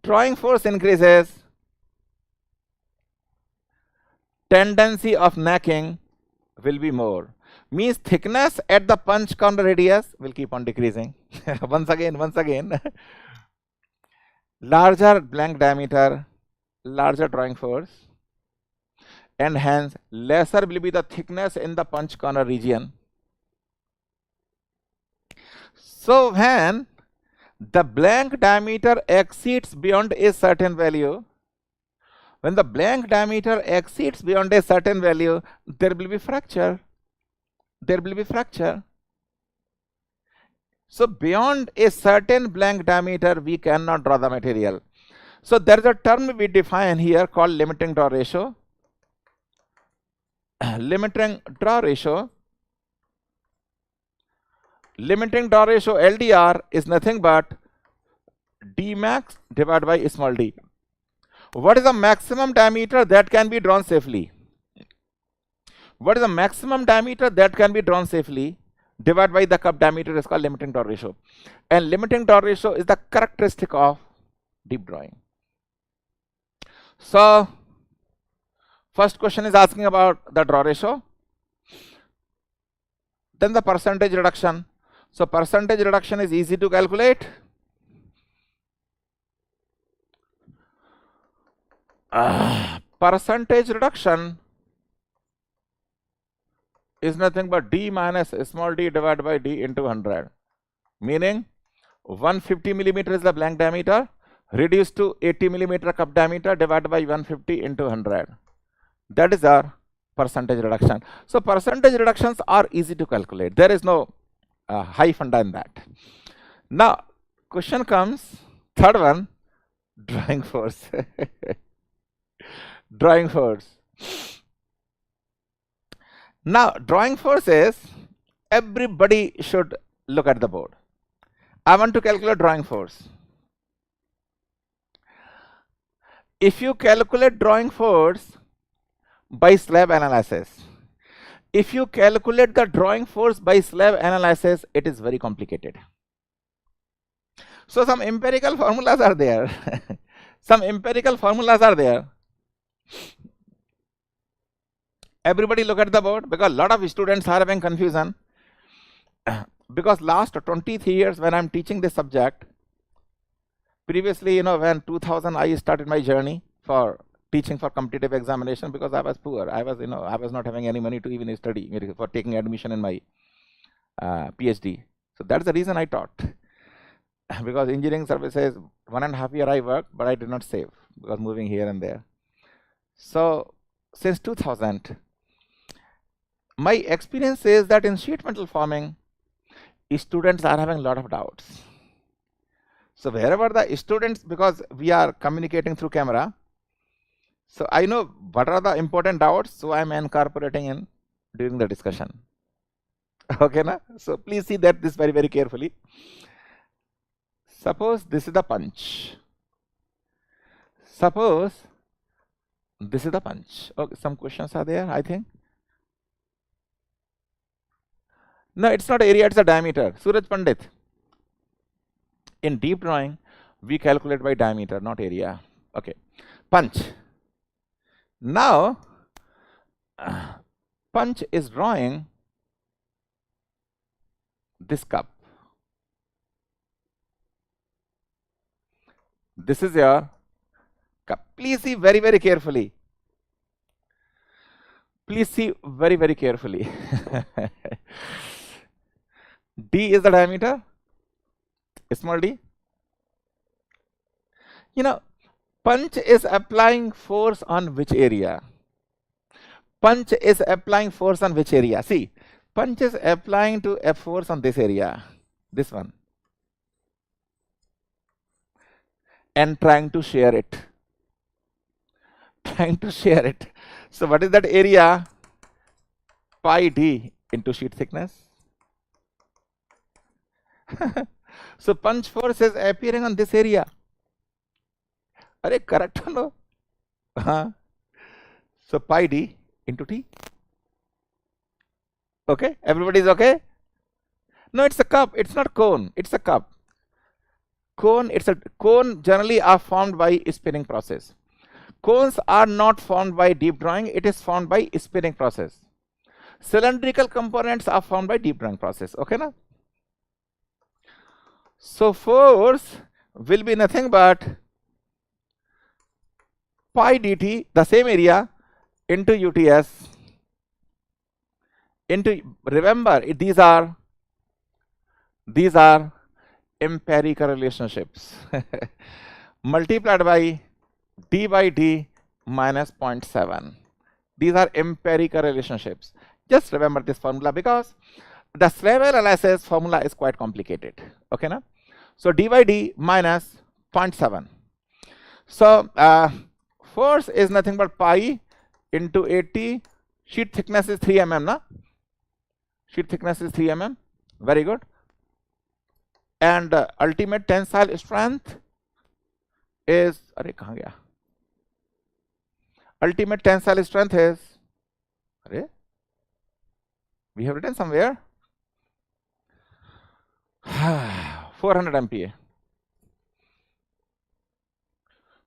Drawing force increases. Tendency of necking will be more. Means thickness at the punch corner radius will keep on decreasing. once again. Larger blank diameter, larger drawing force, and hence lesser will be the thickness in the punch corner region. So when the blank diameter exceeds beyond a certain value, when the blank diameter exceeds beyond a certain value, there will be fracture. There will be fracture. So beyond a certain blank diameter, we cannot draw the material. So there is a term we define here called limiting draw ratio. Limiting draw ratio. Limiting draw ratio LDR is nothing but d max divided by small d. What is the maximum diameter that can be drawn safely? What is the maximum diameter that can be drawn safely? Divided by the cup diameter is called limiting draw ratio. And limiting draw ratio is the characteristic of deep drawing. So First question is asking about the draw ratio. Then the percentage reduction. So percentage reduction is easy to calculate. Percentage reduction is nothing but d minus small d divided by d into 100. Meaning 150 millimeter is the blank diameter reduced to 80 millimeter cup diameter divided by 150 into 100. That is our percentage reduction. So percentage reductions are easy to calculate. There is no high funda in that. Now question comes, third one, drawing force. Drawing force. Now drawing force is, everybody should look at the board. I want to calculate drawing force. If you calculate drawing force by slab analysis, if you calculate the drawing force by slab analysis, it is very complicated. So some empirical formulas are there. Some empirical formulas are there. Everybody look at the board, because a lot of students are having confusion. Because last 23 years when I'm teaching this subject, previously, when 2000 I started my journey for teaching for competitive examination, because I was poor. I was not having any money to even study for taking admission in my PhD. So that's the reason I taught. Because engineering services, 1.5 years I worked, but I did not save because moving here and there. So since 2000, my experience is that in sheet metal forming, students are having a lot of doubts. So wherever the students, because we are communicating through camera, so I know what are the important doubts, so I'm incorporating in during the discussion. Okay, na? So please see that this very, very carefully. Suppose this is the punch. Suppose this is the punch. Okay, some questions are there, I think. No, it's not area, it's a diameter. Suraj Pandit. In deep drawing, we calculate by diameter, not area. Okay. Punch. Now, punch is drawing this cup. This is your cup. Please see very, very carefully. Please see very, very carefully. D is the diameter, small d. Punch is applying force on which area? Punch is applying force on which area? See, punch is applying to a force on this area, this one, and trying to shear it. Trying to shear it. So what is that area? Pi d into sheet thickness. So punch force is appearing on this area. Are you correct or no? So pi d into t. Okay, everybody is okay? No, it's a cup. It's not cone. It's a cup. Cone generally are formed by spinning process. Cones are not formed by deep drawing. It is formed by spinning process. Cylindrical components are formed by deep drawing process. Okay, na? So force will be nothing but pi dt, the same area, into UTS, into, remember, these are empirical relationships, multiplied by d minus 0.7. These are empirical relationships. Just remember this formula, because the slab analysis formula is quite complicated. Okay, na? So d minus 0.7. So force is nothing but pi into 80. Sheet thickness is 3 mm, na? Sheet thickness is 3 mm. Very good. And ultimate tensile strength is, ultimate tensile strength is, we have written somewhere, 400 MPa.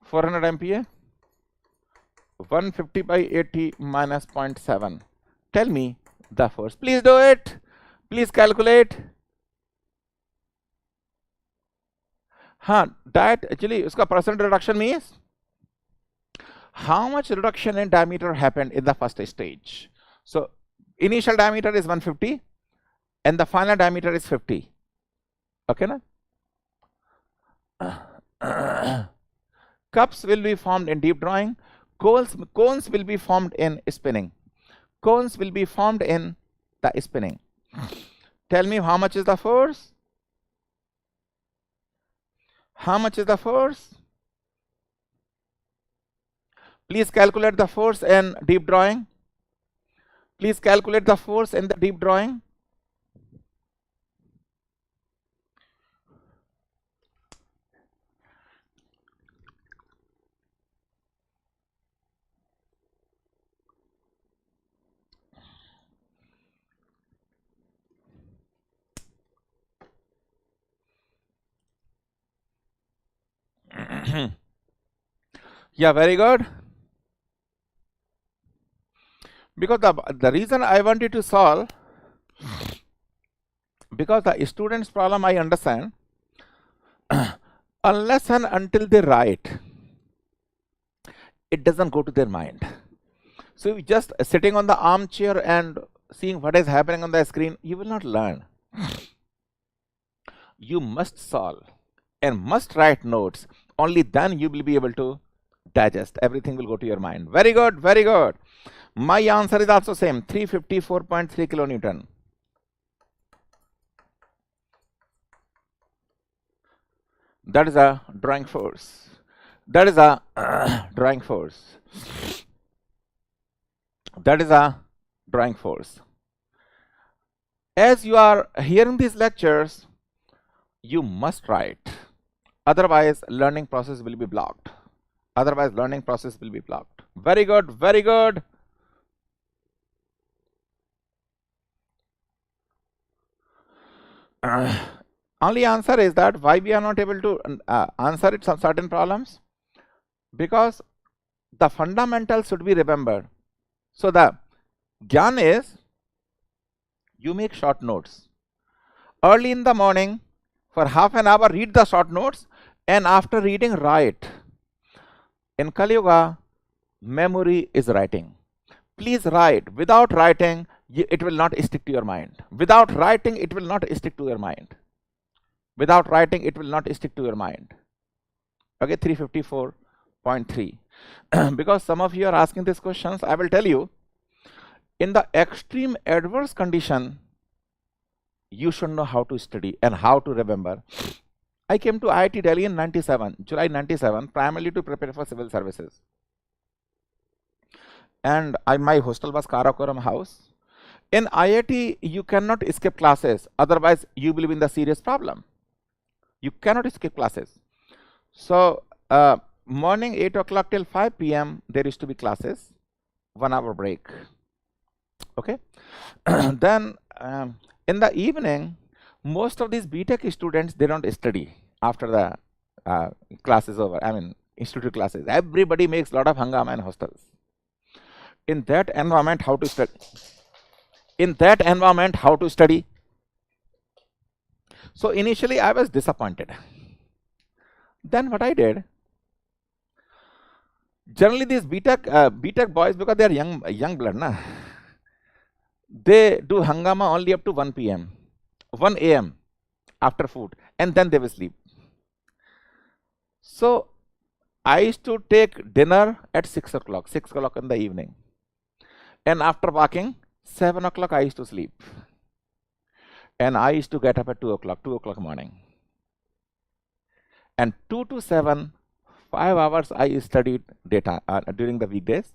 400 MPa. 150 by 80 minus 0.7. Tell me the force. Please do it. Please calculate. That actually uska percent reduction means how much reduction in diameter happened in the first stage. So initial diameter is 150 and the final diameter is 50. Okay, na? Cups will be formed in deep drawing. Cones will be formed in spinning. Cones will be formed in the spinning. Tell me how much is the force? How much is the force? Please calculate the force in deep drawing. Please calculate the force in the deep drawing. Yeah, very good. Because the reason I wanted to solve, because the student's problem I understand, unless and until they write, it doesn't go to their mind. So just sitting on the armchair and seeing what is happening on the screen, you will not learn. You must solve and must write notes. Only then you will be able to digest. Everything will go to your mind. Very good, very good. My answer is also same, 354.3 kilonewton. That is a drawing force. That is a drawing force. That is a drawing force. As you are hearing these lectures, you must write. Otherwise, learning process will be blocked. Otherwise, learning process will be blocked. Very good, very good. Only answer is that why we are not able to answer it some certain problems, because the fundamentals should be remembered. So the gyan is you make short notes. Early in the morning, for half an hour, read the short notes, and after reading, write. In Kali Yuga, memory is writing. Please write. Without writing, it will not stick to your mind. Without writing, it will not stick to your mind. Without writing, it will not stick to your mind. Okay, 354.3. Because some of you are asking these questions, I will tell you, in the extreme adverse condition, you should know how to study and how to remember. I came to IIT Delhi in July 97, primarily to prepare for civil services. And my hostel was Karakoram House. In IIT, you cannot skip classes, otherwise you will be in the serious problem. You cannot skip classes. So, morning 8 o'clock till 5 p.m. there is to be classes, 1 hour break. Okay. Then in the evening, most of these BTech students, they don't study after the class is over. I mean, institute classes. Everybody makes a lot of hangama in hostels. In that environment, how to study? In that environment, how to study? So initially, I was disappointed. Then what I did? Generally, these BTech boys, because they are young blood, na, they do hangama only up to 1 p.m. 1 a.m. after food, and then they will sleep. So I used to take dinner at 6 o'clock in the evening. And after walking, 7 o'clock I used to sleep. And I used to get up at 2 o'clock morning. And 2 to 7, 5 hours I studied data during the weekdays.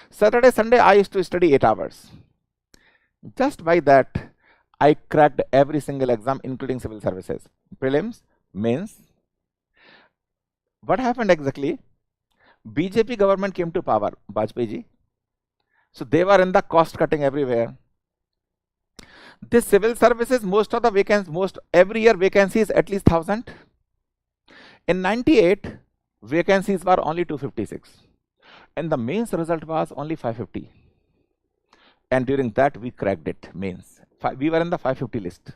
Saturday, Sunday I used to study 8 hours. Just by that, I cracked every single exam, including civil services, prelims, mains. What happened exactly? BJP government came to power, Vajpayee ji. So they were in the cost cutting everywhere. This civil services, most of the vacancies, every year vacancies at least 1,000. In 98, vacancies were only 256. and the mains result was only 550. And during that we cracked it, mains. We were in the 550 list.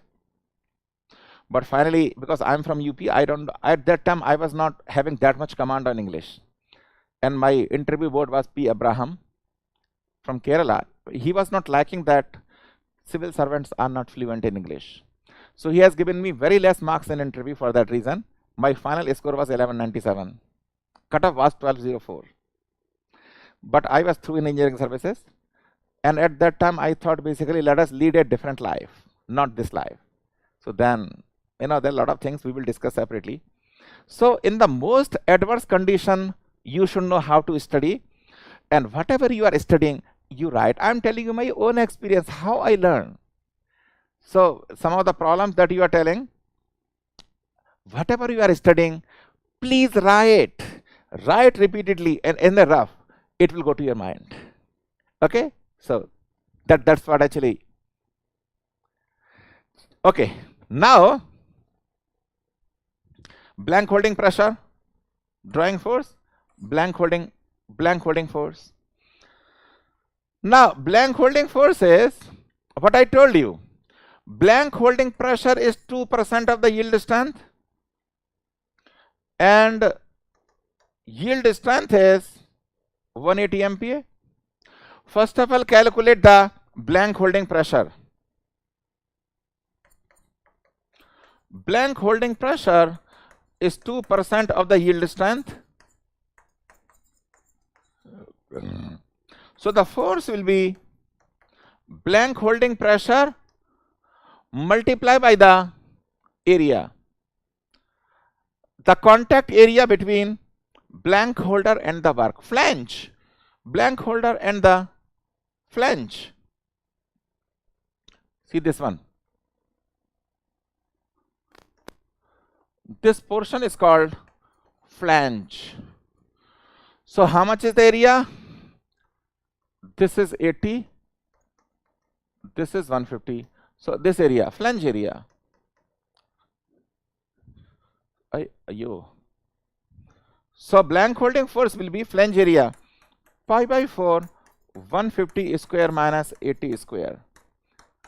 But finally, because I'm from UP, at that time I was not having that much command on English. And my interview board was P. Abraham from Kerala. He was not liking that civil servants are not fluent in English. So he has given me very less marks in interview for that reason. My final score was 1197. Cutoff was 1204. But I was through in engineering services. And at that time, I thought basically let us lead a different life, not this life. So then, there are a lot of things we will discuss separately. So in the most adverse condition, you should know how to study. And whatever you are studying, you write. I'm telling you my own experience, how I learn. So some of the problems that you are telling, whatever you are studying, please write. Write repeatedly, and in the rough, it will go to your mind. Okay? So that's what actually. Okay. Now, blank holding pressure, drawing force, blank holding force. Now, blank holding force is what I told you. Blank holding pressure is 2% of the yield strength, and yield strength is 180 MPa. First of all, calculate the blank holding pressure. Blank holding pressure is 2% of the yield strength. So the force will be blank holding pressure multiplied by the area. The contact area between blank holder and the work. Flange. Blank holder and the flange. See this one. This portion is called flange. So how much is the area? This is 80. This is 150. So this area, flange area. So blank holding force will be flange area pi by 4 150 square minus 80 square.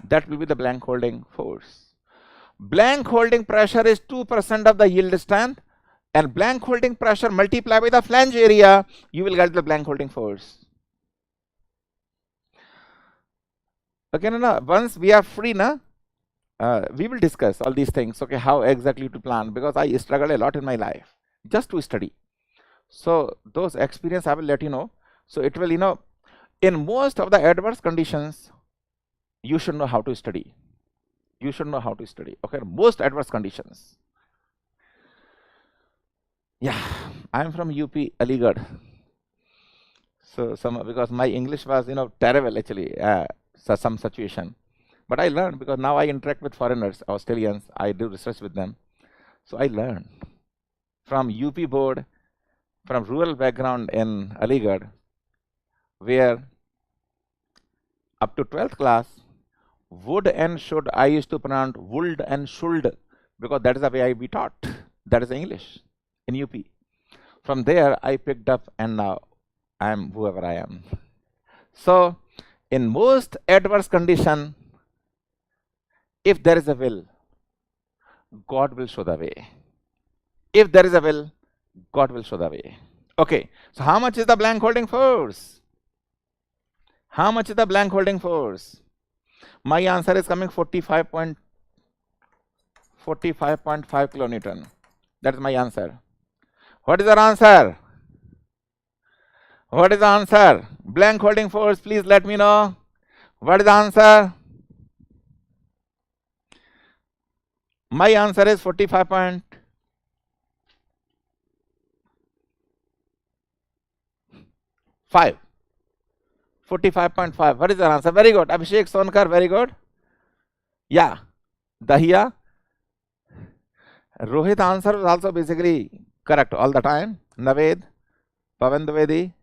That will be the blank holding force. Blank holding pressure is 2% of the yield strength, and blank holding pressure multiplied by the flange area, you will get the blank holding force. Okay, once we are free, we will discuss all these things, okay, how exactly to plan, because I struggled a lot in my life just to study. So those experience I will let you know. So it will, in most of the adverse conditions, you should know how to study. You should know how to study. Okay, most adverse conditions. Yeah, I am from UP, Aligarh. So because my English was, terrible actually, some situation. But I learned because now I interact with foreigners, Australians. I do research with them. So I learned from UP board, from rural background in Aligarh, where up to 12th class, would and should, I used to pronounce would and should, because that is the way I be taught. That is English in UP. From there, I picked up, and now I am whoever I am. So, in most adverse condition, if there is a will, God will show the way. If there is a will, God will show the way. Okay, so how much is the blank holding force? How much is the blank holding force? My answer is coming 45.5 kilonewton. That is my answer. What is our answer? What is the answer? Blank holding force, please let me know. What is the answer? My answer is 45.5. 45.5. What is the answer? Very good. Abhishek Sonkar, very good. Yeah. Dahiya. Rohit answer is also basically correct all the time. Naved, Pavan Dwivedi.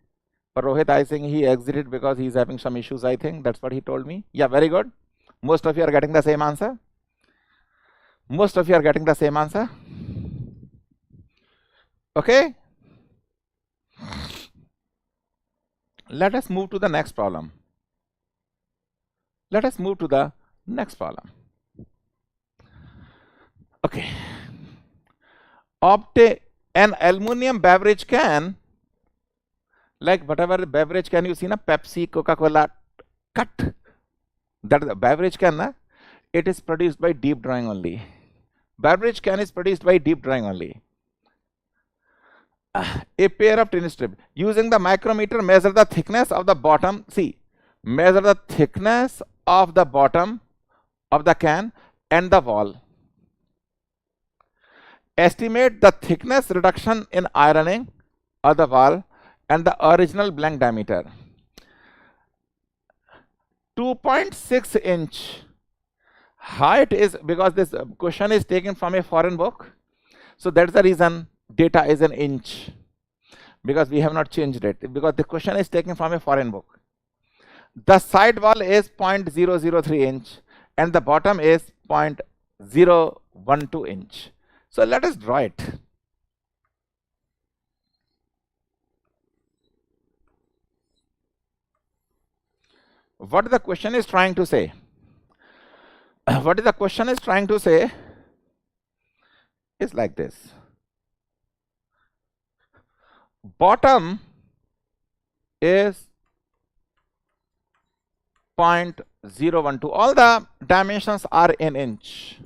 But Rohit, I think he exited because he is having some issues, I think. That's what he told me. Yeah, very good. Most of you are getting the same answer. Most of you are getting the same answer. Okay. Let us move to the next problem. Let us move to the next problem. Okay. Obtain an aluminum beverage can, like whatever beverage can you see, na Pepsi, Coca-Cola, cut. That is the beverage can, na? It is produced by deep drawing only. Beverage can is produced by deep drawing only. A pair of tin strips. Using the micrometer, measure the thickness of the bottom. See, measure the thickness of the bottom of the can and the wall. Estimate the thickness reduction in ironing of the wall and the original blank diameter. 2.6 inch height is, because this question is taken from a foreign book, so that's the reason data is an inch, because we have not changed it, because the question is taken from a foreign book. The side wall is 0.003 inch and the bottom is 0.012 inch. So let us draw it. What the question is trying to say? What is the question is trying to say is like this. Bottom is 0.012. All the dimensions are in inch.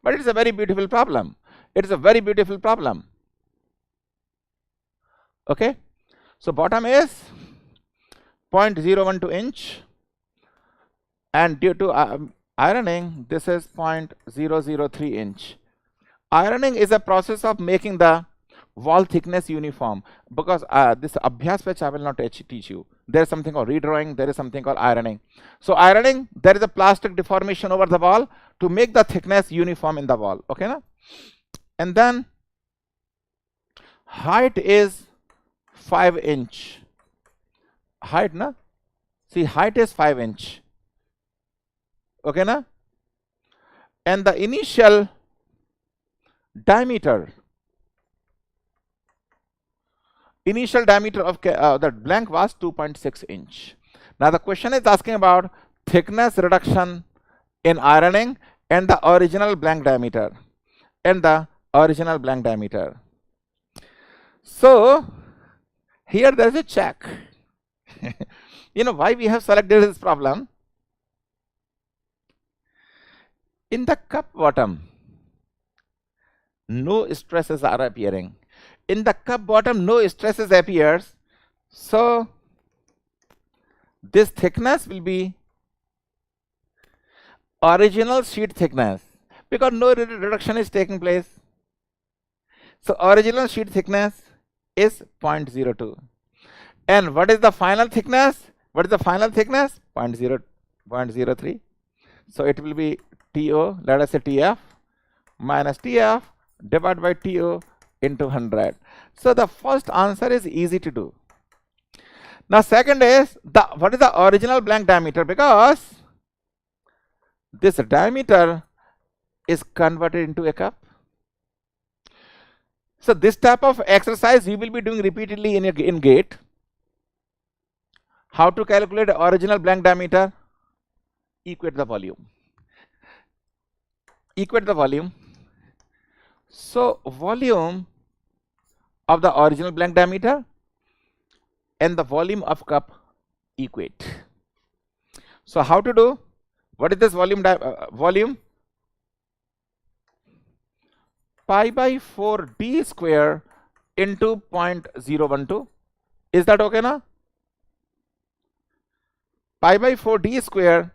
But it's a very beautiful problem. It is a very beautiful problem. Okay. So bottom is 0.012 inch. And due to ironing, this is 0.003 inch. Ironing is a process of making the wall thickness uniform, because this Abhyas which I will not teach you. There is something called redrawing, there is something called ironing. So ironing, there is a plastic deformation over the wall to make the thickness uniform in the wall. Okay, na? And then height is 5 inch. Height, na? See, height is 5 inch. Okay, na? And the initial diameter of that blank was 2.6 inch. Now the question is asking about thickness reduction in ironing and the original blank diameter. So here there is a check. You know why we have selected this problem? In the cup bottom, no stresses are appearing. In the cup bottom, no stresses appears. So this thickness will be original sheet thickness, because no reduction is taking place. So original sheet thickness is 0.02. And what is the final thickness? 0.03. So it will be TO, let us say TF minus TF divided by TO into 100. So the first answer is easy to do. Now second is, what is the original blank diameter? Because this diameter is converted into a cup. So this type of exercise you will be doing repeatedly in GATE. How to calculate the original blank diameter? Equate the volume. So volume of the original blank diameter and the volume of cup equate. So how to do? What is this volume? Pi by 4 d square into 0.012. Is that okay now? Pi by 4 d square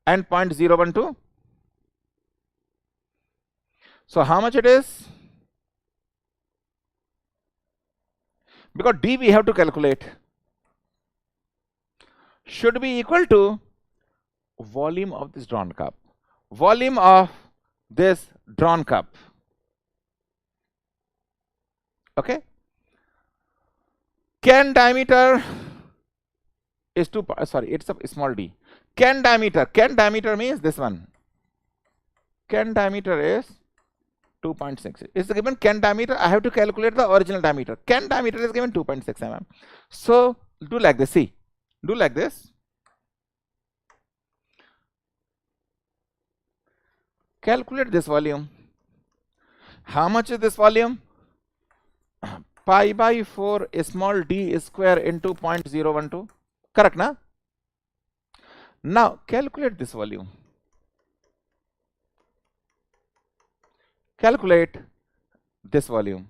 and 0.012. So how much it is? Because d we have to calculate, should be equal to volume of this drawn cup. Okay. Can diameter is it's a small d. Can diameter means this one. Can diameter is 2.6. Is given can diameter. I have to calculate the original diameter. Can diameter is given 2.6 mm. So Do like this, see, do like this. Calculate this volume. How much is this volume? Pi by 4 small d square into 0.012. Correct, na? Now calculate this volume. Calculate this volume.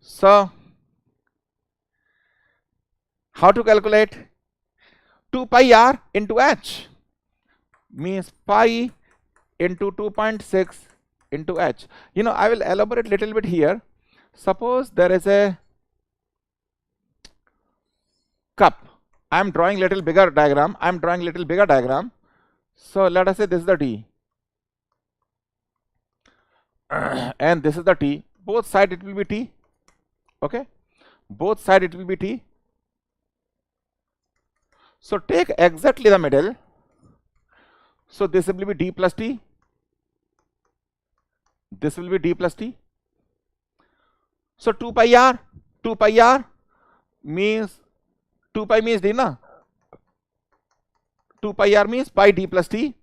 So how to calculate? 2 pi r into h means pi into 2.6 into h. You know, I will elaborate little bit here. Suppose there is a cup. I am drawing little bigger diagram. So let us say this is the d and this is the t. Both side it will be t. Okay, both side it will be t. So take exactly the middle. So this will be d plus t. This will be d plus t. So 2 pi r means 2 pi means d, na? 2 pi r means pi d plus t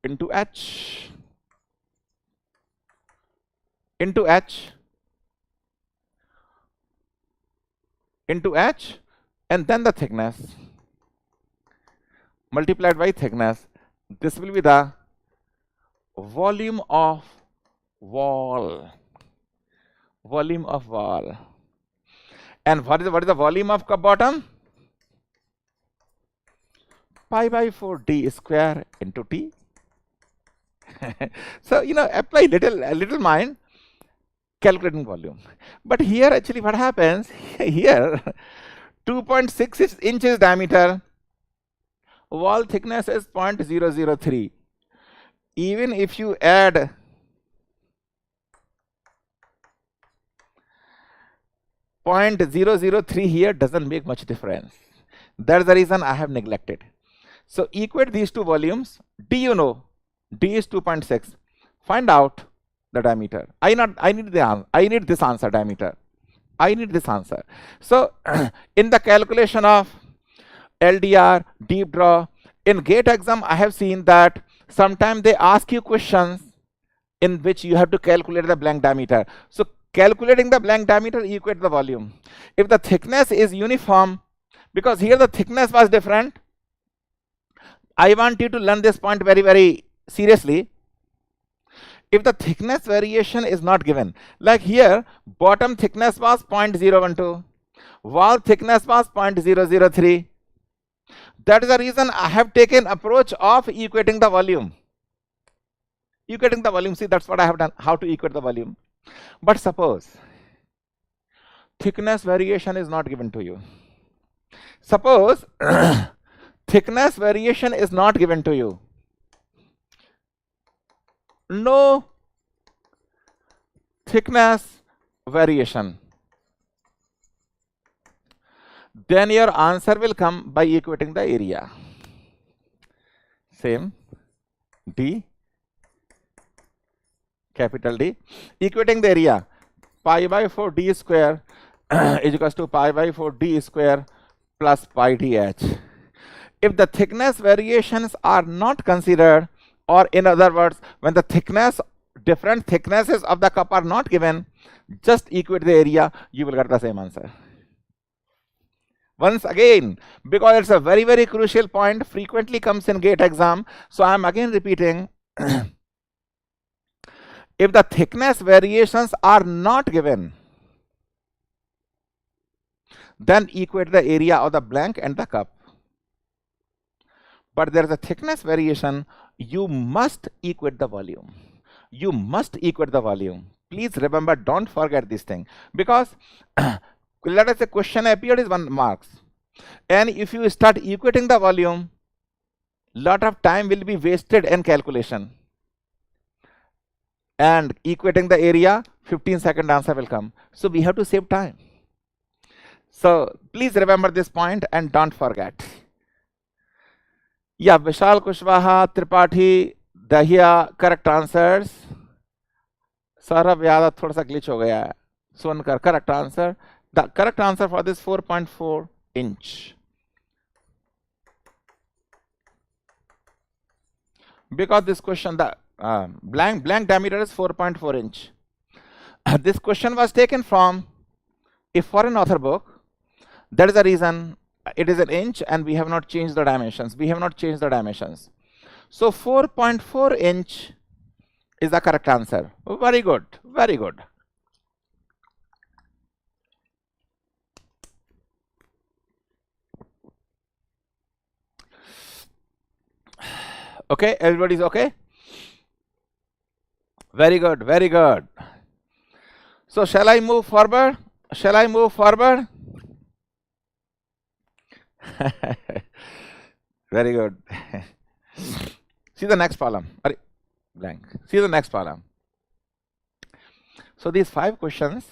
into h into h and then the thickness multiplied by thickness. This will be the volume of wall. And what is the volume of cup bottom? Pi by 4 d square into t. So, you know, apply little mind, calculating volume. But here actually what happens, here 2.6 inches diameter, wall thickness is 0.003. Even if you add .003 here, doesn't make much difference. That's the reason I have neglected. So equate these two volumes. D, you know, d is 2.6. Find out the diameter. I need this answer, diameter. I need this answer. So in the calculation of LDR, deep draw, in GATE exam, I have seen that sometimes they ask you questions in which you have to calculate the blank diameter. So calculating the blank diameter, equate the volume. If the thickness is uniform, because here the thickness was different, I want you to learn this point very, very seriously. If the thickness variation is not given, like here, bottom thickness was 0.012, wall thickness was 0.003. That is the reason I have taken approach of equating the volume. Equating the volume, see, that's what I have done, how to equate the volume. But suppose thickness variation is not given to you. Suppose thickness variation is not given to you. No thickness variation. Then your answer will come by equating the area. Same, D, capital D, equating the area. Pi by 4 d square is equals to pi by 4 d square plus pi dh. If the thickness variations are not considered, or in other words, when the different thicknesses of the cup are not given, just equate the area, you will get the same answer. Once again, because it's a very, very crucial point, frequently comes in GATE exam. So I am again repeating, if the thickness variations are not given, then equate the area of the blank and the cup. But there is a thickness variation, you must equate the volume. You must equate the volume. Please remember, don't forget this thing. Because let us say question appeared is 1 marks. And if you start equating the volume, lot of time will be wasted in calculation. And equating the area, 15-second answer will come. So we have to save time. So please remember this point and don't forget. Yeah, Vishal Kushwaha, Tripathi, Dahiya, correct answers. Saurabh Yadav थोड़ा सा glitch हो गया है. Sonkar, correct answer. The correct answer for this 4.4 inch. Because this question, the blank diameter is 4.4 inch. This question was taken from a foreign author book. That is the reason it is an inch and we have not changed the dimensions. We have not changed the dimensions. So 4.4 inch is the correct answer. Very good, very good. Okay, everybody's okay? Very good, very good. So shall I move forward? Shall I move forward? Very good. See the next column. Blank. See the next column. So these 5 questions,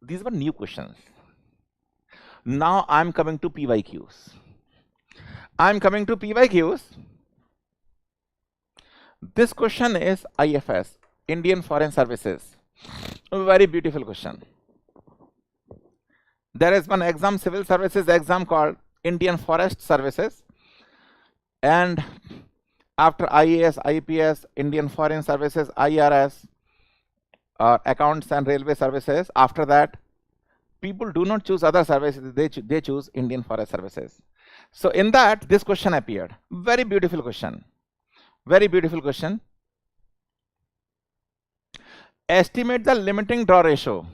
these were new questions. Now I'm coming to PYQs. I'm coming to PYQs. This question is IFS, Indian Foreign Services. A very beautiful question. There is one exam, civil services exam called Indian Forest Services. And after IAS, IPS, Indian Foreign Services, IRS, accounts and railway services, after that, people do not choose other services, they choose Indian Forest Services. So in that, this question appeared. Very beautiful question. Very beautiful question. Estimate the limiting draw ratio.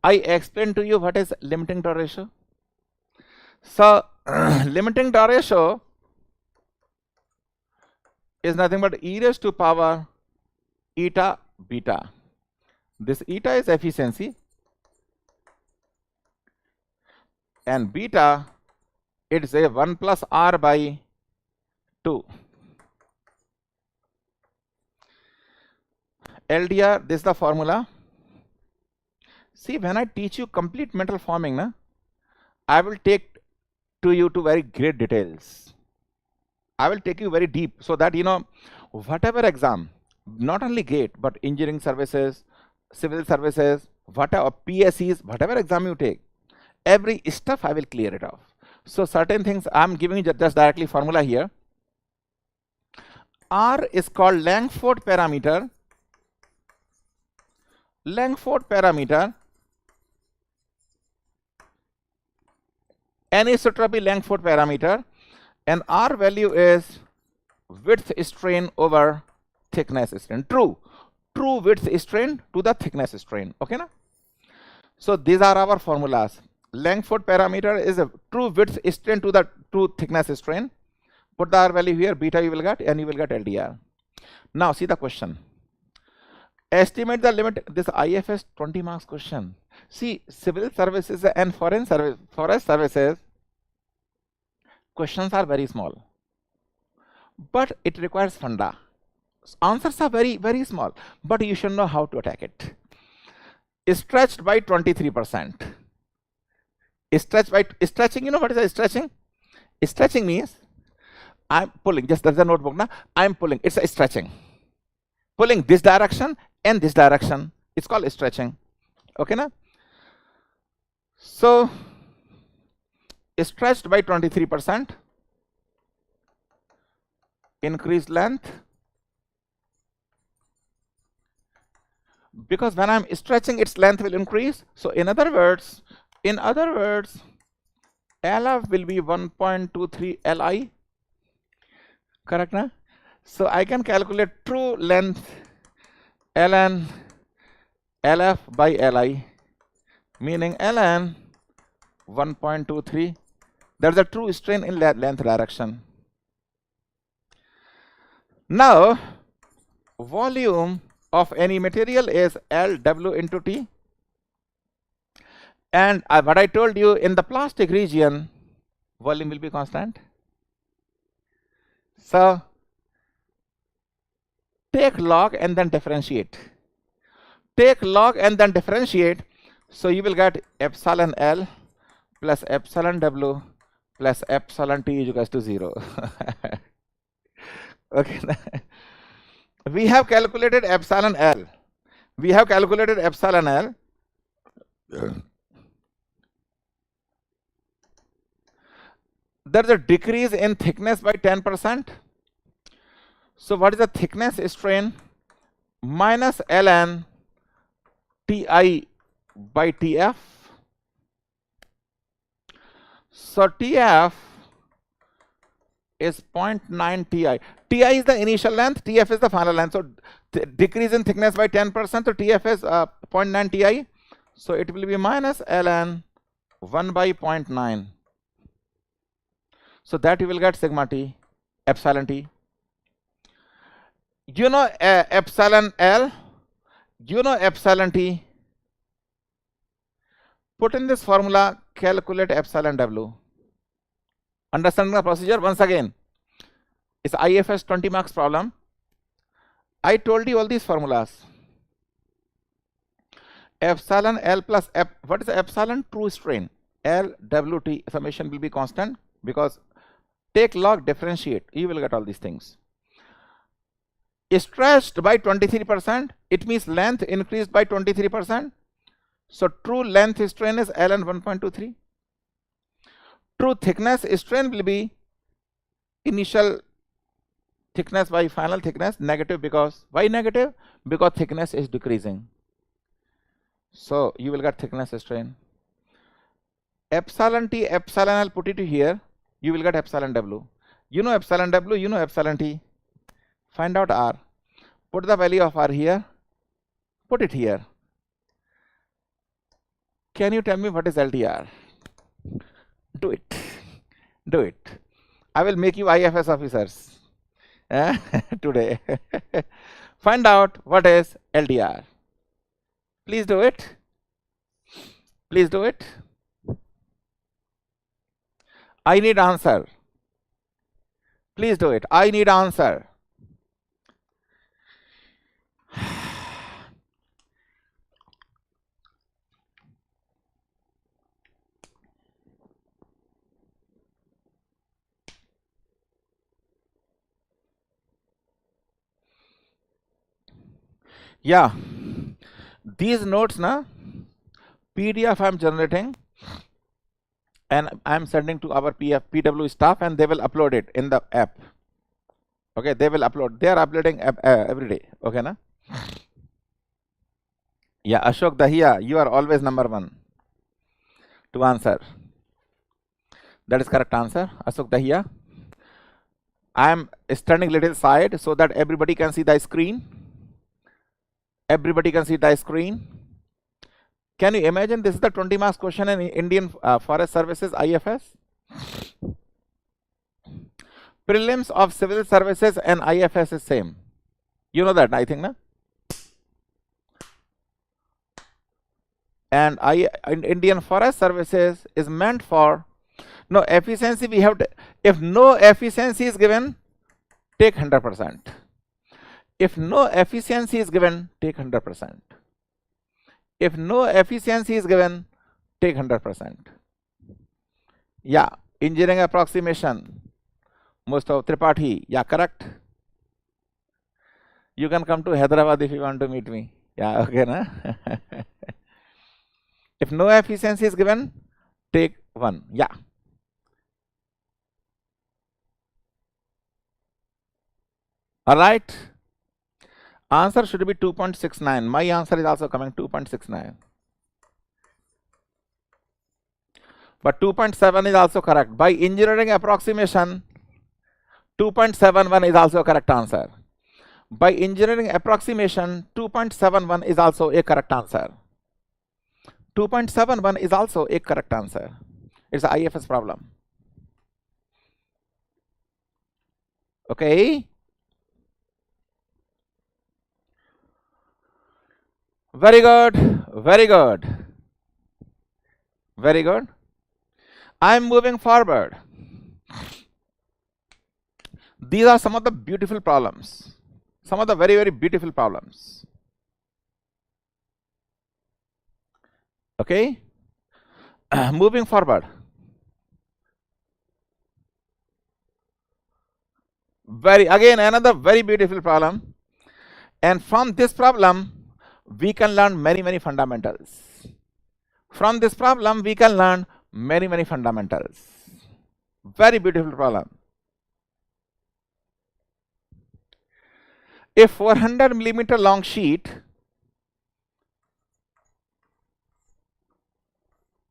I explained to you what is limiting draw ratio. So limiting draw ratio is nothing but e raised to power eta beta. This eta is efficiency and beta, it is a 1 plus r by 2. LDR, this is the formula. See, when I teach you complete mental forming, I will take to you to very great details. I will take you very deep so that, whatever exam, not only GATE, but engineering services, civil services, whatever PSCs, whatever exam you take, every stuff I will clear it off. So certain things I'm giving you just directly formula here. R is called Langford parameter. Langford parameter. Anisotropy Langford parameter, and R value is width strain over thickness strain. True width strain to the thickness strain. Okay, na? So these are our formulas. Langford parameter is a true width strain to the thickness strain. Put the R value here, beta you will get, and you will get LDR. Now see the question. Estimate the limit. This IFS 20 marks question. See, civil services and forest services questions are very small, but it requires funda. Answers are very, very small, but you should know how to attack it. Stretched by 23%. Stretching, you know what is stretching? Stretching means I'm pulling, just there's a notebook now. I'm pulling, it's a stretching. Pulling this direction and this direction. It's called stretching. Okay, na? So stretched by 23%, increased length, because when I'm stretching, its length will increase. So in other words, LF will be 1.23 Li. Correct, na? So I can calculate true length ln LF by Li, meaning ln 1.23. That's the true strain in length direction. Now, volume of any material is Lw into T. And what I told you, in the plastic region, volume will be constant. So take log and then differentiate. Take log and then differentiate. So you will get epsilon L plus epsilon W plus epsilon T is equals to 0. Okay. We have calculated epsilon L. We have calculated epsilon L. There is a decrease in thickness by 10%. So what is the thickness strain? Minus ln Ti by Tf. So Tf is 0.9 Ti. Ti is the initial length, Tf is the final length. So decrease in thickness by 10%, so Tf is 0.9 Ti. So it will be minus ln 1 by 0.9. So that you will get sigma t, epsilon t. You know epsilon L, you know epsilon t. Put in this formula, calculate epsilon W. Understanding the procedure once again. It's IFS 20 marks problem. I told you all these formulas. Epsilon L plus what is the epsilon? True strain. L WT summation will be constant, because take log, differentiate, you will get all these things. Stretched by 23%, it means length increased by 23%. So true length strain is ln 1.23. True thickness strain will be initial thickness by final thickness, negative, because why negative? Because thickness is decreasing. So you will get thickness strain. Epsilon t, epsilon L, put it here, you will get epsilon W. You know epsilon W, you know epsilon t. Find out R. Put the value of R here. Put it here. Can you tell me what is LTR? Do it. Do it. I will make you IFS officers today. Find out what is LTR. Please do it. Please do it. I need answer. Please do it. I need answer. Yeah, these notes na PDF I am generating and I am sending to our PW staff, and they will upload it in the app. Okay, they will upload. They are uploading every day. Okay, na? Yeah, Ashok Dahiya, you are always number one to answer. That is correct answer, Ashok Dahiya. I am standing little side so that everybody can see the screen. Everybody can see the screen. Can you imagine this is the 20 marks question in Indian Forest Services IFS? Prelims of civil services and IFS is same. You know that, I think, na? And Indian Forest Services is meant for no efficiency. We have to, if no efficiency is given, take 100%. If no efficiency is given, take 100%. If no efficiency is given, take 100%. Yeah, engineering approximation. Most of Tripathi. Yeah, correct. You can come to Hyderabad if you want to meet me. Yeah, okay, na? If no efficiency is given, take 1. Yeah. All right. Answer should be 2.69. My answer is also coming 2.69. But 2.7 is also correct. By engineering approximation, 2.71 is also a correct answer. By engineering approximation, 2.71 is also a correct answer. 2.71 is also a correct answer. It's an IFS problem. Okay. Very good. Very good. Very good. I'm moving forward. These are some of the beautiful problems. Some of the very, very beautiful problems. Okay. Moving forward. Again, another very beautiful problem. And from this problem, we can learn many fundamentals. From this problem, we can learn many fundamentals. Very beautiful problem. A 400 millimeter long sheet,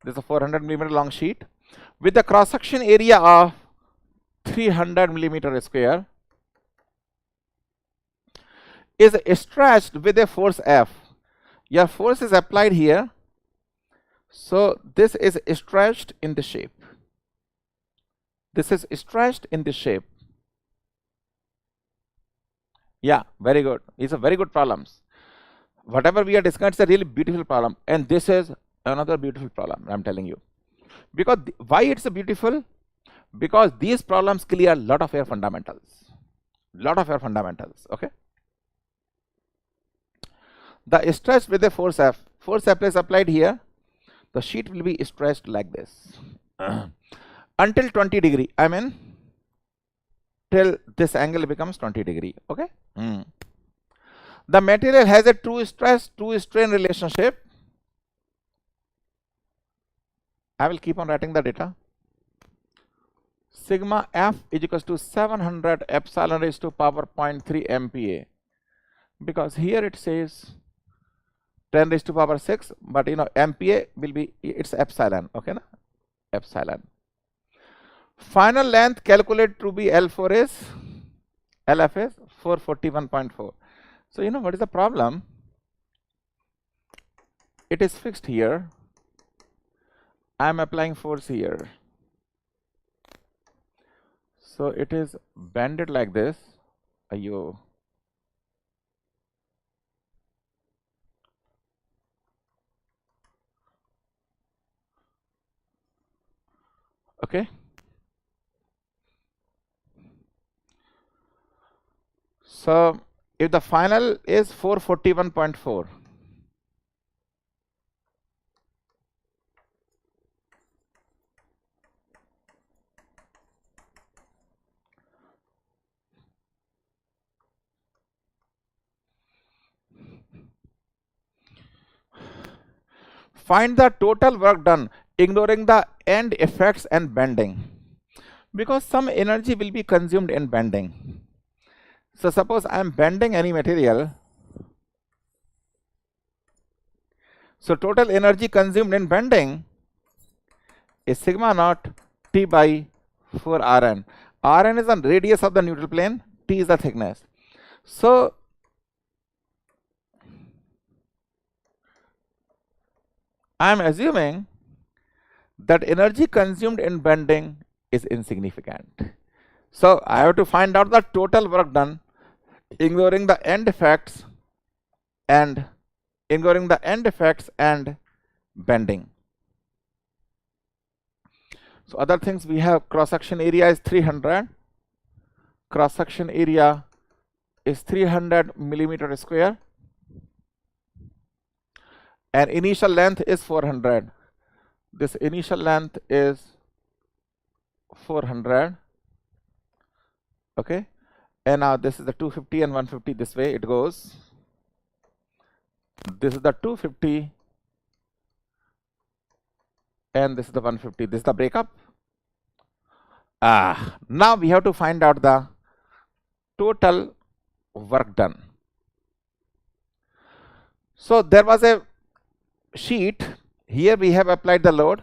this is a 400 millimeter long sheet with a cross section area of 300 millimeter square, is stretched with a force F. Your force is applied here, so this is stretched in the shape. This is stretched in the shape. Yeah, very good. It's a very good problems. Whatever we are discussing, it's a really beautiful problem, and this is another beautiful problem, I'm telling you. Because why it's a beautiful? Because these problems clear a lot of your fundamentals. Okay. The stretch with the force F. Force F is applied here. The sheet will be stretched like this until 20 degree. I mean, till this angle becomes 20 degree. Okay. The material has a true stress, true strain relationship. I will keep on writing the data. Sigma F is equals to 700 epsilon raised to power 0.3 MPa. Because here it says 10 raised to power 6, but MPa will be, it's epsilon, okay, na? Epsilon. Final length calculated to be LF is 441.4. So what is the problem? It is fixed here. I am applying force here. So it is bended like this. Ayo. Okay. So if the final is 441.4, find the total work done ignoring the end effects and bending, because some energy will be consumed in bending. So suppose I am bending any material, so total energy consumed in bending is sigma naught T by 4 Rn. Rn is the radius of the neutral plane, T is the thickness. So I am assuming that energy consumed in bending is insignificant. So I have to find out the total work done ignoring the end effects and bending. So other things we have, cross section area is 300. Cross section area is 300 millimeter square, and initial length is 400. This initial length is 400. Okay, and now this is the 250 and 150. This way it goes. This is the 250 and this is the 150. This is the breakup. Now we have to find out the total work done. So there was a sheet. Here we have applied the load.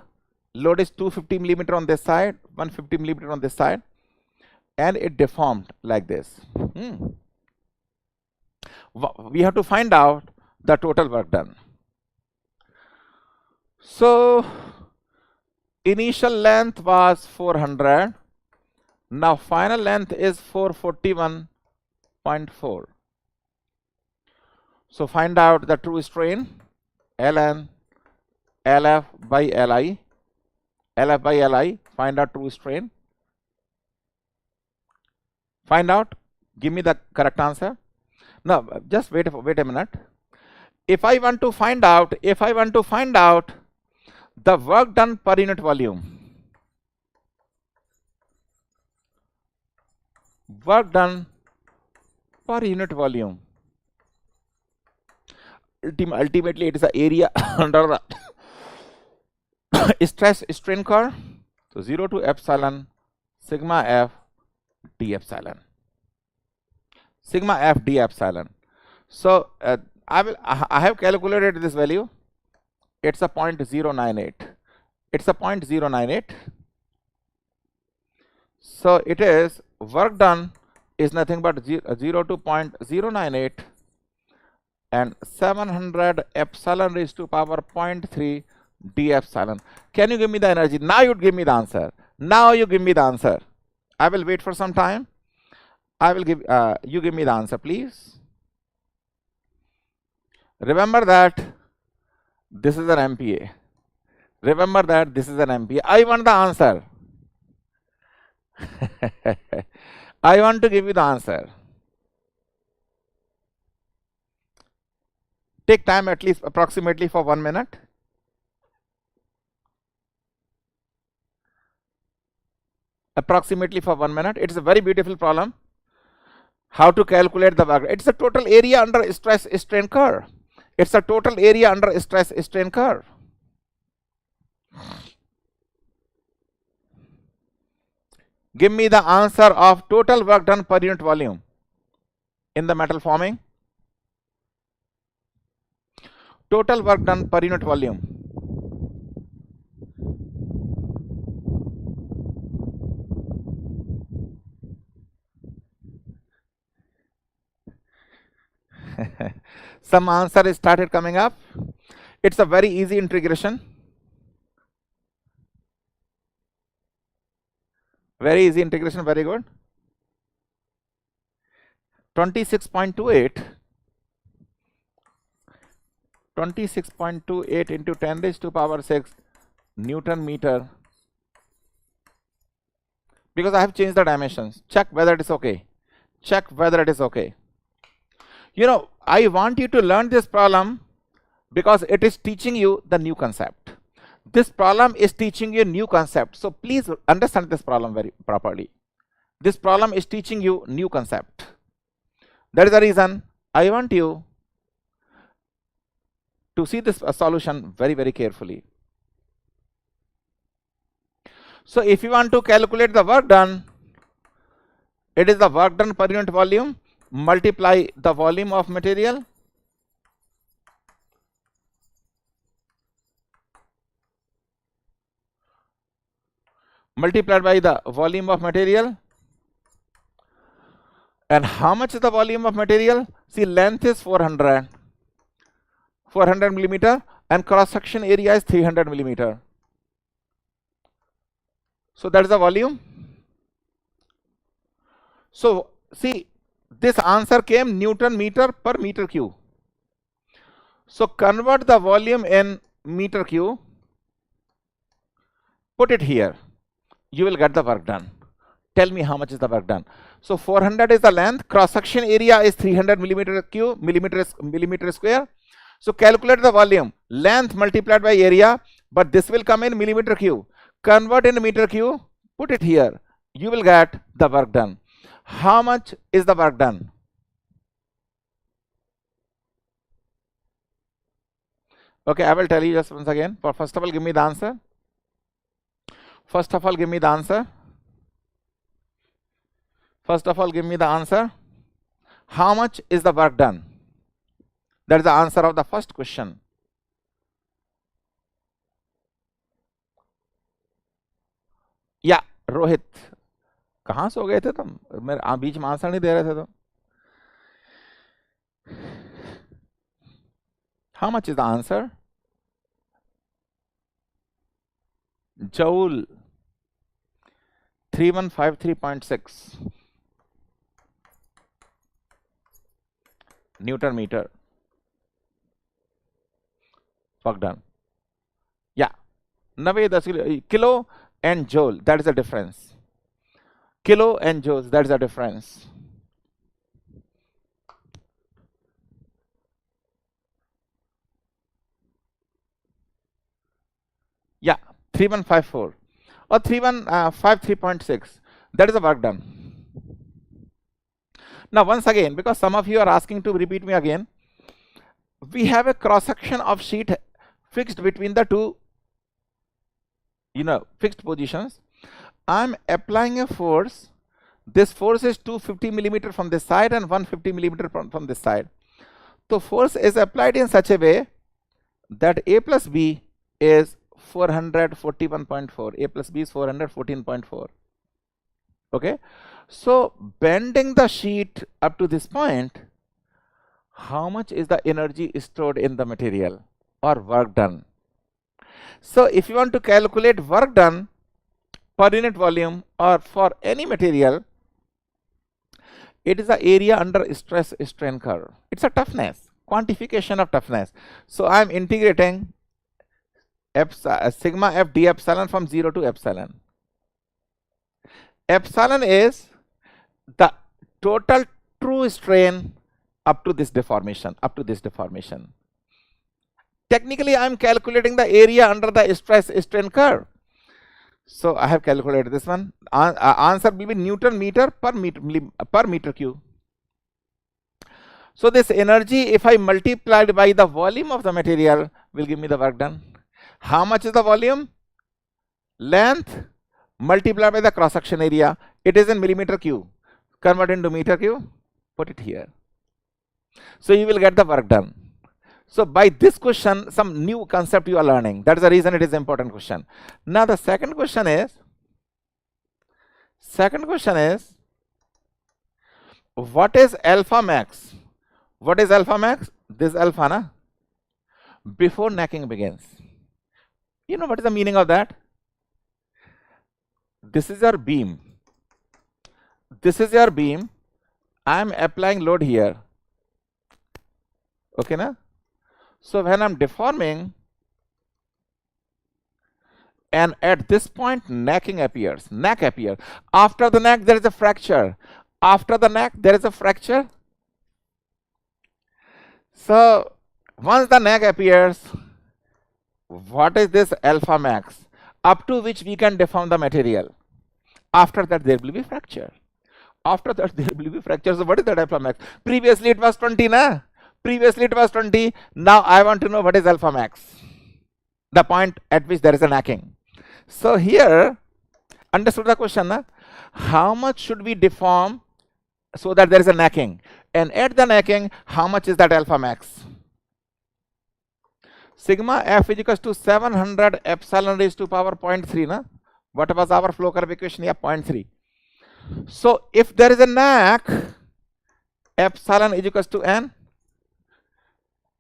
Load is 250 millimeter on this side, 150 millimeter on this side, and it deformed like this. We have to find out the total work done. So initial length was 400. Now final length is 441.4. So find out the true strain, ln LF by Li. LF by Li, find out true strain. Find out, give me the correct answer. Now just wait a minute. If I want to find out the work done per unit volume, ultimately it is the area under the stress strain curve. So 0 to epsilon sigma f d epsilon. Sigma f d epsilon. So I have calculated this value. It's a 0.098. It's a 0.098. So it is work done is nothing but 0 to 0.098 and 700 epsilon raised to power 0.3 d epsilon. Can you give me the energy? Now you give me the answer. Now you give me the answer. I will wait for some time. I will give you give me the answer, please. Remember that this is an MPa. Remember that this is an MPa. I want the answer. I want to give you the answer. Take time at least approximately for 1 minute. Approximately for 1 minute. It's a very beautiful problem. How to calculate the work? It's a total area under stress strain curve. It's a total area under stress strain curve. Give me the answer of total work done per unit volume in the metal forming. Total work done per unit volume. Some answer is started coming up. It's a very easy integration. Very easy integration, very good. 26.28. 26.28 into 10 raised to power 6 Newton meter. Because I have changed the dimensions. Check whether it is okay. Check whether it is okay. You know, I want you to learn this problem because it is teaching you the new concept. This problem is teaching you new concept. So please understand this problem very properly. This problem is teaching you new concept. That is the reason I want you to see this solution very, very carefully. So if you want to calculate the work done, it is the work done per unit volume, multiply the volume of material multiplied by the volume of material. And how much is the volume of material? See, length is 400 millimeter and cross section area is 300 millimeter. So that is the volume. So see, this answer came Newton meter per meter cube. So convert the volume in meter cube, put it here. You will get the work done. Tell me how much is the work done. So 400 is the length, cross section area is 300 millimeter square. So calculate the volume, length multiplied by area, but this will come in millimeter cube. Convert in meter cube, put it here. You will get the work done. How much is the work done? Okay, I will tell you just once again. First of all, give me the answer. First of all, give me the answer. First of all, give me the answer. How much is the work done? That is the answer of the first question. Yeah, Rohit. कहाँ सो गए थे तुम? मेरे बीच में answer नहीं दे रहे थे तुम. How much is the answer? Joule 3153.6 Newton meter. Work done. Yeah. 90 kilo and joule, that is the difference. Kilo and joules, that is the difference. Yeah, 3154 or 3153.6. That is the work done. Now once again, because some of you are asking to repeat me again, we have a cross section of sheet fixed between the two, fixed positions. I'm applying a force. This force is 250 millimeter from this side and 150 millimeter from this side. So force is applied in such a way that A plus B is 441.4. A plus B is 414.4. Okay. So bending the sheet up to this point, how much is the energy stored in the material or work done? So if you want to calculate work done per unit volume or for any material, it is the area under stress strain curve. It's a toughness, quantification of toughness. So I am integrating sigma f d epsilon from 0 to epsilon. Epsilon is the total true strain up to this deformation, Technically, I am calculating the area under the stress strain curve. So I have calculated this one. Answer will be Newton meter per meter cube. So this energy, if I multiply it by the volume of the material, will give me the work done. How much is the volume? Length multiplied by the cross section area. It is in millimeter cube. Convert into meter cube. Put it here. So you will get the work done. So by this question, some new concept you are learning. That is the reason it is an important question. Now the second question is, what is alpha max? What is alpha max? This alpha, na? Before necking begins. You know what is the meaning of that? This is your beam. I am applying load here. Okay, na? So when I'm deforming, and at this point neck appears. After the neck there is a fracture. So once the neck appears, what is this alpha max up to which we can deform the material? After that there will be fracture. So what is that alpha max? Previously it was 20, na? Now I want to know what is alpha max, the point at which there is a necking. So here, understood the question, na? How much should we deform so that there is a necking? And at the necking, how much is that alpha max? Sigma f is equals to 700 epsilon raised to power 0.3, na? What was our flow curve equation? Yeah, 0.3. So if there is a neck, epsilon is equals to n.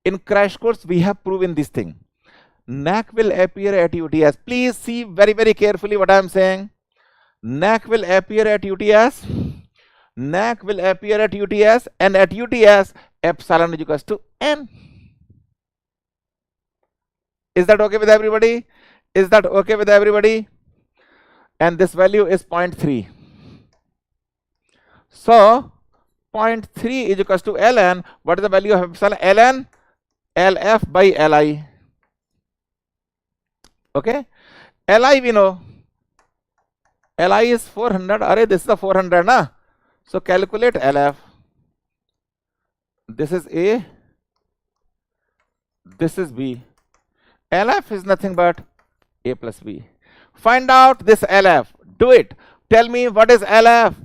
In crash course, we have proven this thing. Neck will appear at UTS. Please see very, very carefully what I am saying. Neck will appear at UTS. And at UTS, epsilon is equals to n. Is that okay with everybody? And this value is 0.3. So 0.3 is equals to ln. What is the value of epsilon? ln LF by Li. Okay, Li we know. Li is 400. Array, this is the 400, na? So calculate LF. This is A. This is B. LF is nothing but A plus B. Find out this LF. Do it. Tell me what is LF.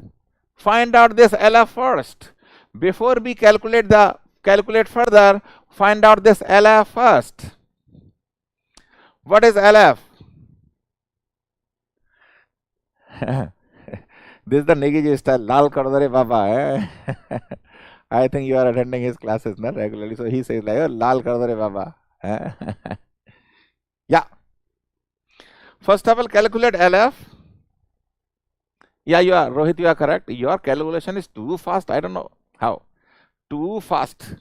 Find out this LF first. Before we calculate further, find out this LF first. What is LF? This is the Negiji style. Lal Kardare Baba. I think you are attending his classes na, regularly. So he says like, oh, Lal Kardare Baba. Yeah. First of all, calculate LF. Yeah, you are. Rohit, you are correct. Your calculation is too fast. I don't know how. Too fast.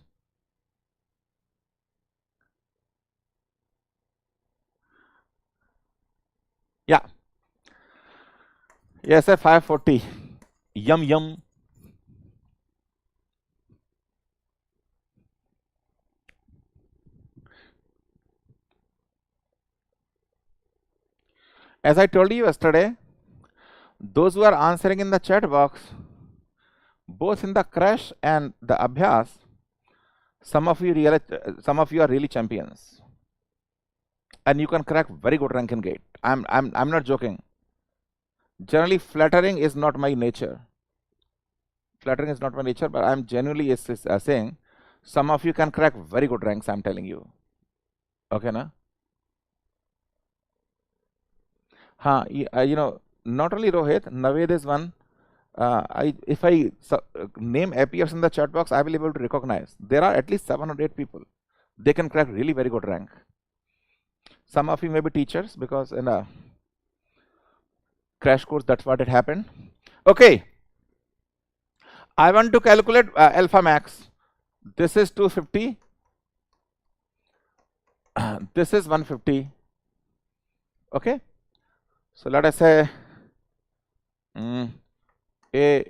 Yeah. Yes, 540. Yum. As I told you yesterday, those who are answering in the chat box, both in the crash and the Abhyas, Some of you are really champions, and you can crack very good rank in gate. I'm not joking. Generally, flattering is not my nature. Flattering is not my nature, but I'm genuinely saying some of you can crack very good ranks. I'm telling you. Okay, na? You know, not only Rohit, Naved is one. If I name Abhyas in the chat box, I will be able to recognize. There are at least 7 or 8 people. They can crack really very good rank. Some of you may be teachers, because in a crash course, that's what it happened. Okay. I want to calculate alpha max. This is 250. This is 150. Okay. So let us say A,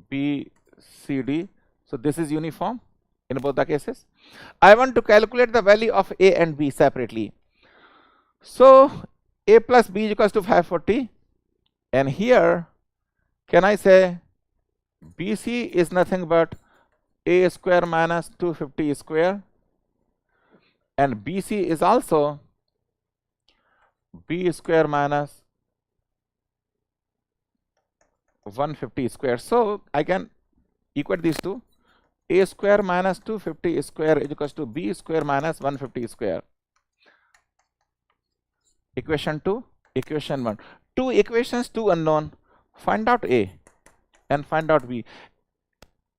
B, C, D. So this is uniform in both the cases. I want to calculate the value of A and B separately. So A plus B is equals to 540. And here, can I say BC is nothing but A square minus 250 square. And BC is also B square minus 150 square. So I can equate these two. A square minus 250 square is equals to B square minus 150 square. Equation 2, equation 1. 2 equations, 2 unknown. Find out A and find out B.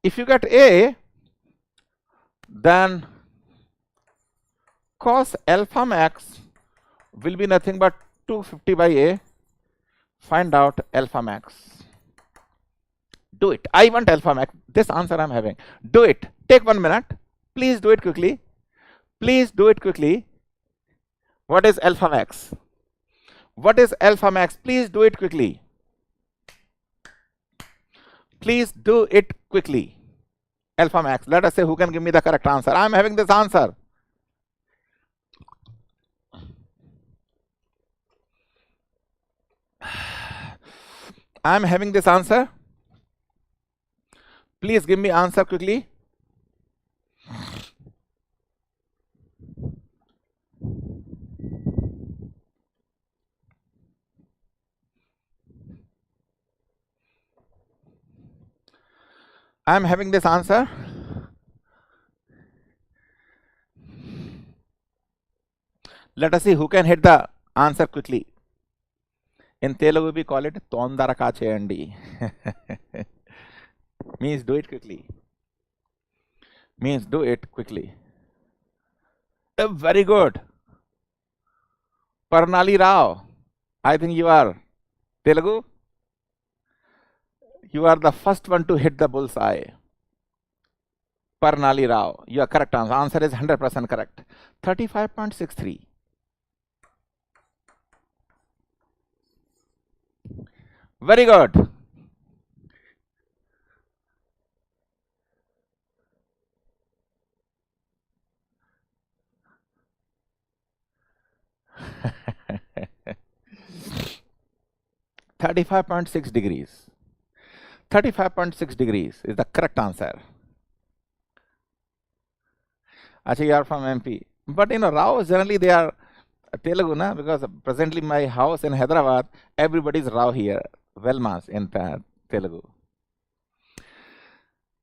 If you get A, then cos alpha max will be nothing but 250 by A. Find out alpha max. Do it. I want alpha max. This answer I'm having. Do it. Take 1 minute. Please do it quickly. Please do it quickly. What is alpha max? What is alpha max? Please do it quickly. Please do it quickly. Alpha max. Let us say who can give me the correct answer. I'm having this answer. I'm having this answer. Please give me answer quickly. I'm having this answer. Let us see who can hit the answer quickly. In Telugu, we call it Tondara Cheyandi. Means do it quickly. Means do it quickly. Very good. Parnali Rao. I think you are Telugu. You are the first one to hit the bullseye. Parnali Rao. Your correct answer. Answer is 100% correct. 35.63. Very good. $35.6 degrees. 35.6 degrees is the correct answer. Actually, you are from MP. But you know, Rao generally they are Telugu, na? Because presently my house in Hyderabad, everybody is Rao here. Velmas in Telugu.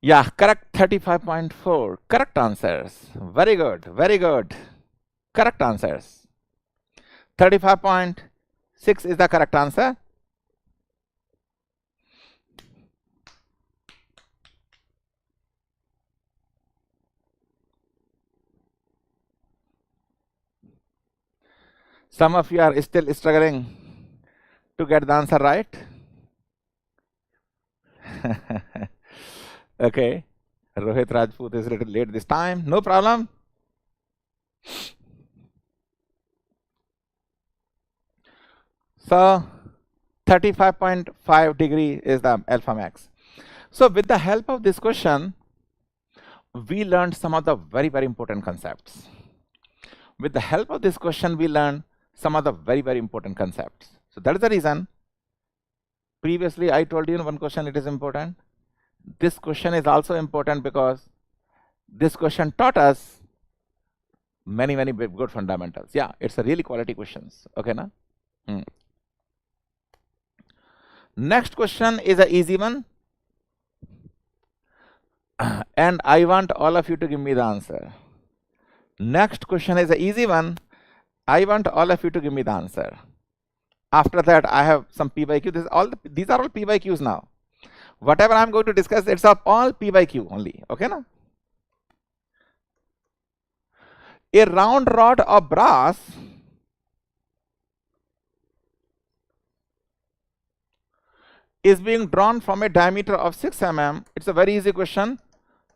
Yeah, correct 35.4. Correct answers. Very good. Very good. Correct answers. 35.6 is the correct answer. Some of you are still struggling to get the answer right. Okay. Rohit Rajput is a little late this time. No problem. So 35.5 degree is the alpha max. So with the help of this question, we learned some of the very, very important concepts. With the help of this question, we learned some of the very, very important concepts. So that is the reason previously I told you in one question it is important. This question is also important because this question taught us many good fundamentals. Yeah, it's a really quality questions. Okay, na? Next question is an easy one, and I want all of you to give me the answer. Next question is an easy one. I want all of you to give me the answer. After that, I have some PYQ. These are all PYQs now. Whatever I'm going to discuss, it's all PYQ only. Okay, na? A round rod of brass is being drawn from a diameter of 6 mm. It's a very easy question.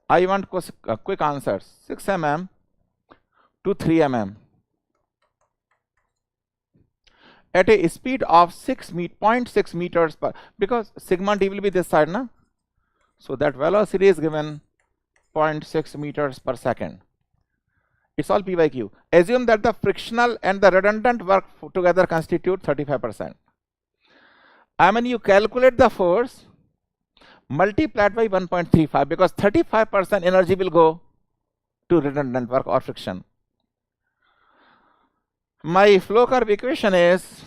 I want quick answers. 6 mm to 3 mm at a speed of 0.6 meters per, because sigma d will be this side, na? So that velocity is given 0.6 meters per second. It's all PYQ. Assume that the frictional and the redundant work together constitute 35%. I mean, you calculate the force multiplied by 1.35, because 35% energy will go to redundant work or friction. My flow curve equation is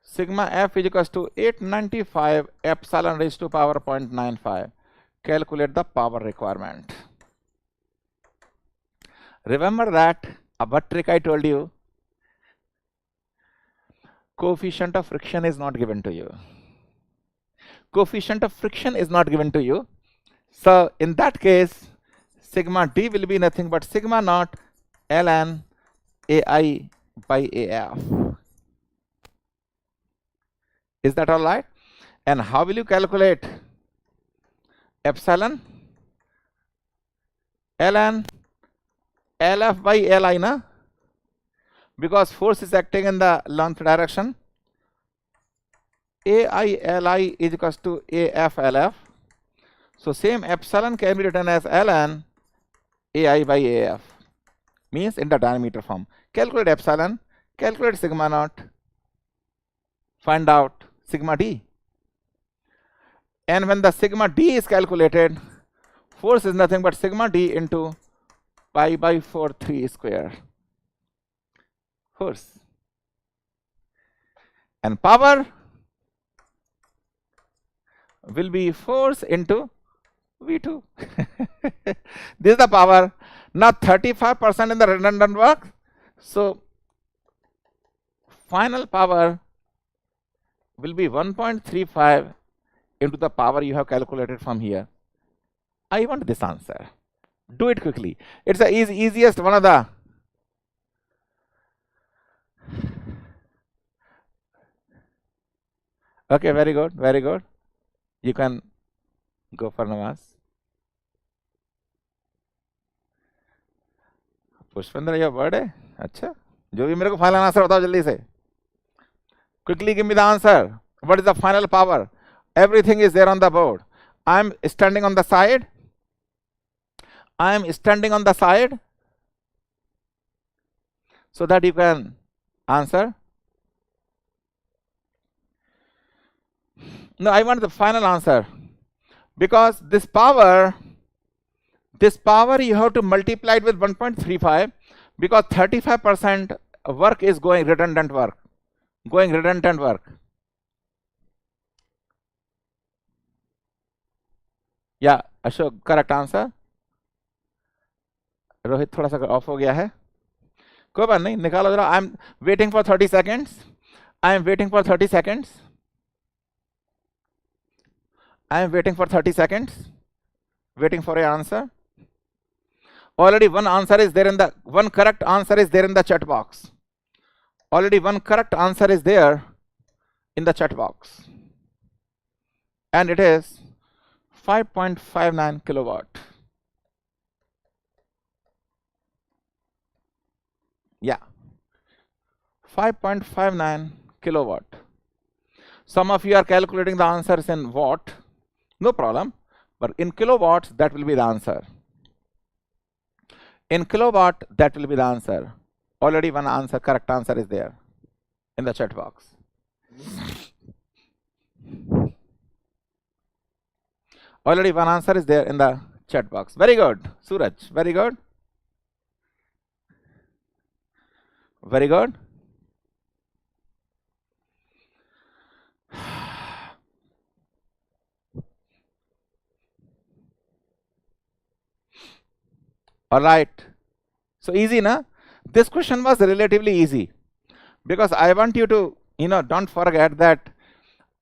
sigma f is equals to 895 epsilon raised to power 0.95. Calculate the power requirement. Remember that what trick I told you? Coefficient of friction is not given to you. Coefficient of friction is not given to you. So in that case, sigma d will be nothing but sigma naught ln ai by af. Is that all right? And how will you calculate epsilon? Ln lf by li, na? Because force is acting in the length direction. ai li is equals to af lf. So same epsilon can be written as ln ai by af, means in the diameter form. Calculate epsilon, calculate sigma naught, find out sigma d. And when the sigma d is calculated, force is nothing but sigma d into pi by 4 3 square force. And power will be force into V2. This is the power. Now 35% in the redundant work. So final power will be 1.35 into the power you have calculated from here. I want this answer. Do it quickly. It's the easiest one of the. Okay, very good, very good. You can go for namaz. Pushpendra, your word है? अच्छा, जो भी मेरे को final answer बताओ जल्दी से. Quickly give me the answer. What is the final power? Everything is there on the board. I am standing on the side. I am standing on the side so that you can answer. No, I want the final answer, because this power you have to multiply it with 1.35, because 35% work is going redundant work. Yeah, Ashok, correct answer. Rohit थोड़ा सा of हो गया है, कोई बात नहीं, निकालो जरा. I am waiting for 30 seconds. I am waiting for 30 seconds. I am waiting for 30 seconds. Waiting for your answer. Already one answer is there in the, one correct answer is there in the chat box. Already one correct answer is there in the chat box. And it is 5.59 kilowatt. Yeah, 5.59 kilowatt. Some of you are calculating the answers in watt. No problem. But in kilowatts, that will be the answer. In kilowatt, that will be the answer. Already one answer, correct answer is there in the chat box. Already one answer is there in the chat box. Very good, Suraj. Very good. Very good. All right. So easy, na? This question was relatively easy because I want you to, don't forget that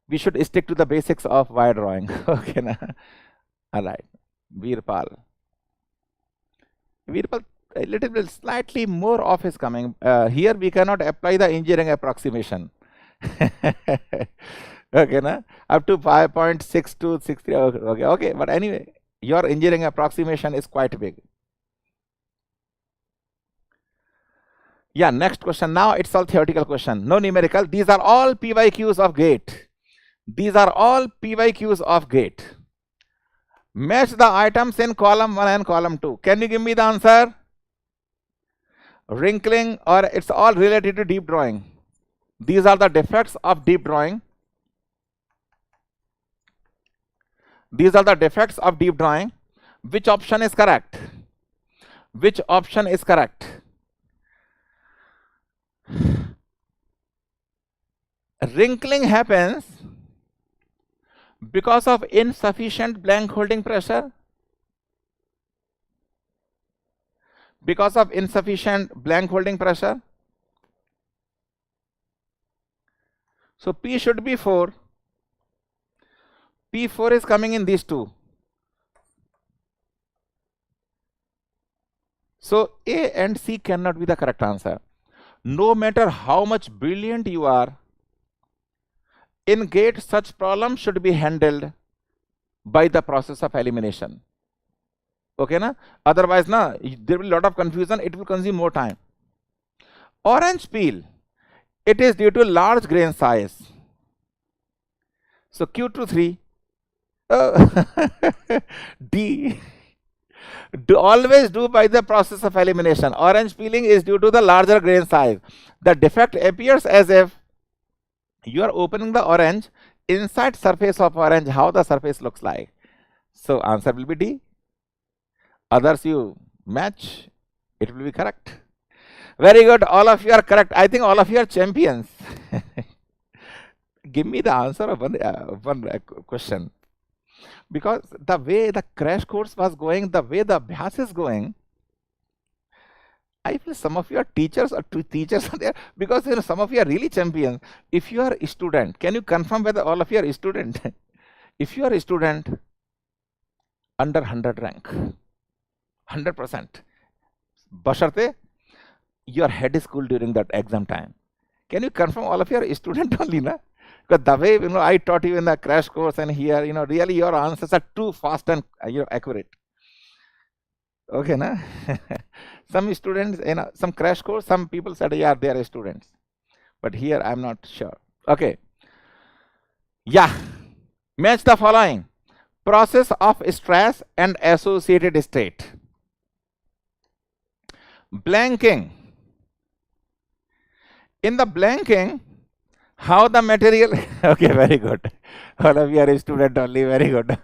we should stick to the basics of wire drawing. Okay, na? All right. Veerpal, a little bit slightly more off is coming. Here we cannot apply the engineering approximation. Okay, na? Up to 5.6263. Okay. But anyway, your engineering approximation is quite big. Yeah, next question. Now it's all theoretical question. No numerical. These are all PYQs of gate. These are all PYQs of gate. Match the items in column 1 and column 2. Can you give me the answer? Wrinkling, or it's all related to deep drawing. These are the defects of deep drawing. These are the defects of deep drawing. Which option is correct? Which option is correct? Wrinkling happens because of insufficient blank holding pressure. Because of insufficient blank holding pressure. So P should be 4. P4 is coming in these two. So A and C cannot be the correct answer. No matter how much brilliant you are, in gate such problems should be handled by the process of elimination. Okay, na? Otherwise, na, there will be a lot of confusion. It will consume more time. Orange peel, it is due to large grain size. So Q2 3. D. Always do by the process of elimination. Orange peeling is due to the larger grain size. The defect appears as if you are opening the orange inside surface of orange, how the surface looks like. So answer will be D. Others you match, it will be correct. Very good, all of you are correct. I think all of you are champions. Give me the answer of one question. Because the way the crash course was going, the way the Abhyas is going, I feel some of your teachers are there because some of you are really champions. If you are a student, can you confirm whether all of you are a student? If you are a student under 100 rank, 100%, basharte your head is cool during that exam time. Can you confirm all of you are a student only, na? Because the way I taught you in the crash course and here, really your answers are too fast and accurate. Okay, na? Some students, some crash course, some people said, yeah, they are students. But here, I'm not sure. Okay. Yeah. Match the following. Process of stress and associated state. Blanking. In the blanking, how the material... Okay, very good. All of you are a student only, very good.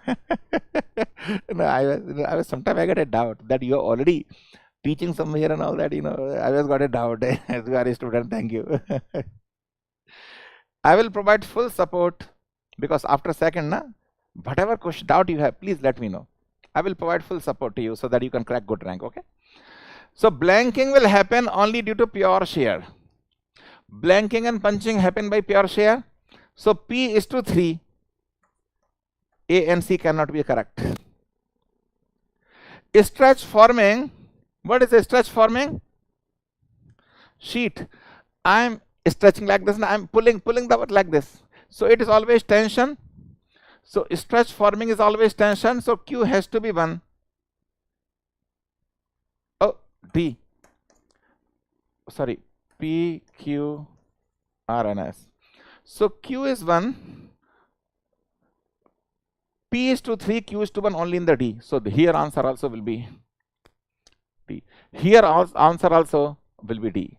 No, I was sometimes I get a doubt that you are already teaching somewhere and all that, I was got a doubt. As you are a student, thank you. I will provide full support because after second, whatever question, doubt you have, please let me know. I will provide full support to you so that you can crack good rank, okay? So blanking will happen only due to pure shear. Blanking and punching happen by pure shear. So P is to 3. A and C cannot be correct. Stretch forming. What is a stretch forming? Sheet. I am stretching like this and I am pulling the like this. So it is always tension. So stretch forming is always tension. So Q has to be 1. Oh, D. Sorry. P, Q, R and S. So Q is 1. P is to 3, Q is to 1 only in the D. So here answer also will be D. Here answer also will be D.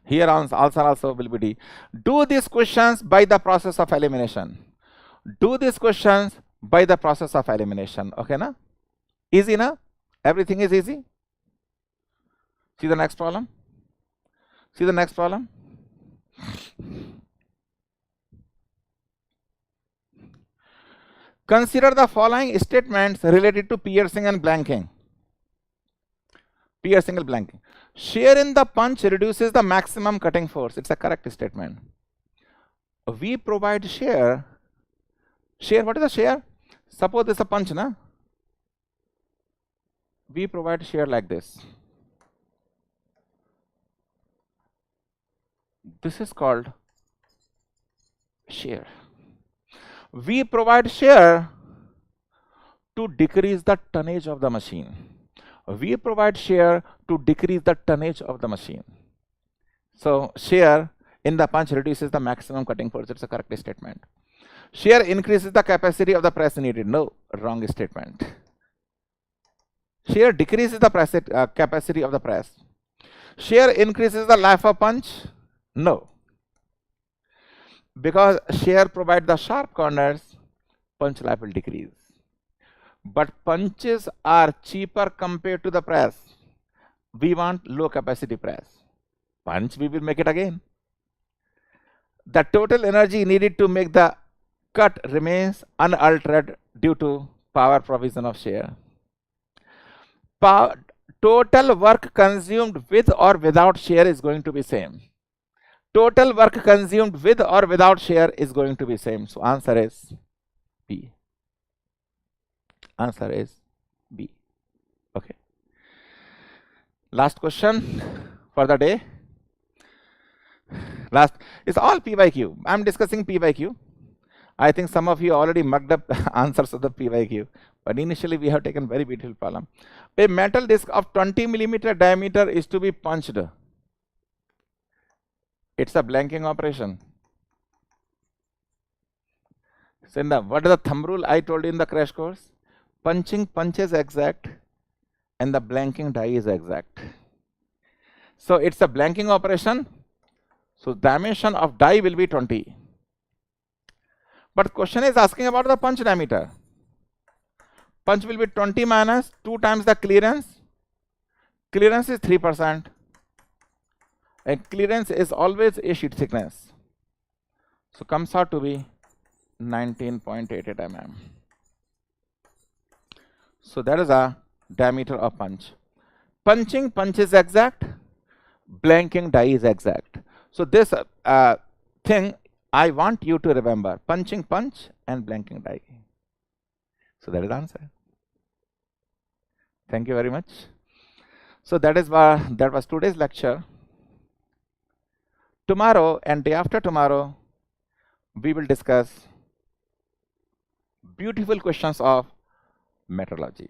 Here answer also will be D. Do these questions by the process of elimination. Do these questions by the process of elimination. Okay, na? Easy, na? Everything is easy. See the next problem. See the next problem. Consider the following statements related to piercing and blanking. Piercing and blanking. Shear in the punch reduces the maximum cutting force. It's a correct statement. We provide shear. Shear, what is the shear? Suppose this is a punch, na? We provide shear like this. This is called shear. We provide shear to decrease the tonnage of the machine. We provide shear to decrease the tonnage of the machine. So shear in the punch reduces the maximum cutting force. It's a correct statement. Shear increases the capacity of the press needed. No, wrong statement. Shear decreases the capacity of the press. Shear increases the life of punch. No. Because shear provides the sharp corners, punch life will decrease. But punches are cheaper compared to the press. We want low capacity press. Punch, we will make it again. The total energy needed to make the cut remains unaltered due to power provision of shear. Total work consumed with or without shear is going to be same. Total work consumed with or without shear is going to be same. So answer is B. Answer is B. Okay. Last question for the day. Last is all P by Q. I'm discussing P by Q. I think some of you already mugged up answers of the P by Q. But initially we have taken very beautiful problem. A metal disc of 20 millimeter diameter is to be punched. It's a blanking operation. So what is the thumb rule I told you in the crash course? Punching punch is exact and the blanking die is exact. So it's a blanking operation. So dimension of die will be 20. But question is asking about the punch diameter. Punch will be 20 minus 2 times the clearance. Clearance is 3%. And clearance is always a sheet thickness. So comes out to be 19.88 mm. So that is a diameter of punch. Punching punch is exact. Blanking die is exact. So this thing I want you to remember. Punching punch and blanking die. So that is the answer. Thank you very much. So that was today's lecture. Tomorrow and day after tomorrow, we will discuss beautiful questions of metrology.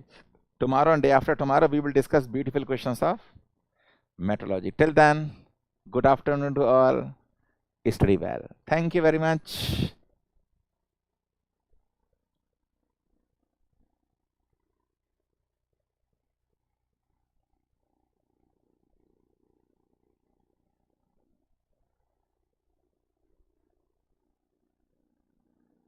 Tomorrow and day after tomorrow, we will discuss beautiful questions of metrology. Till then, good afternoon to all. Study well. Thank you very much.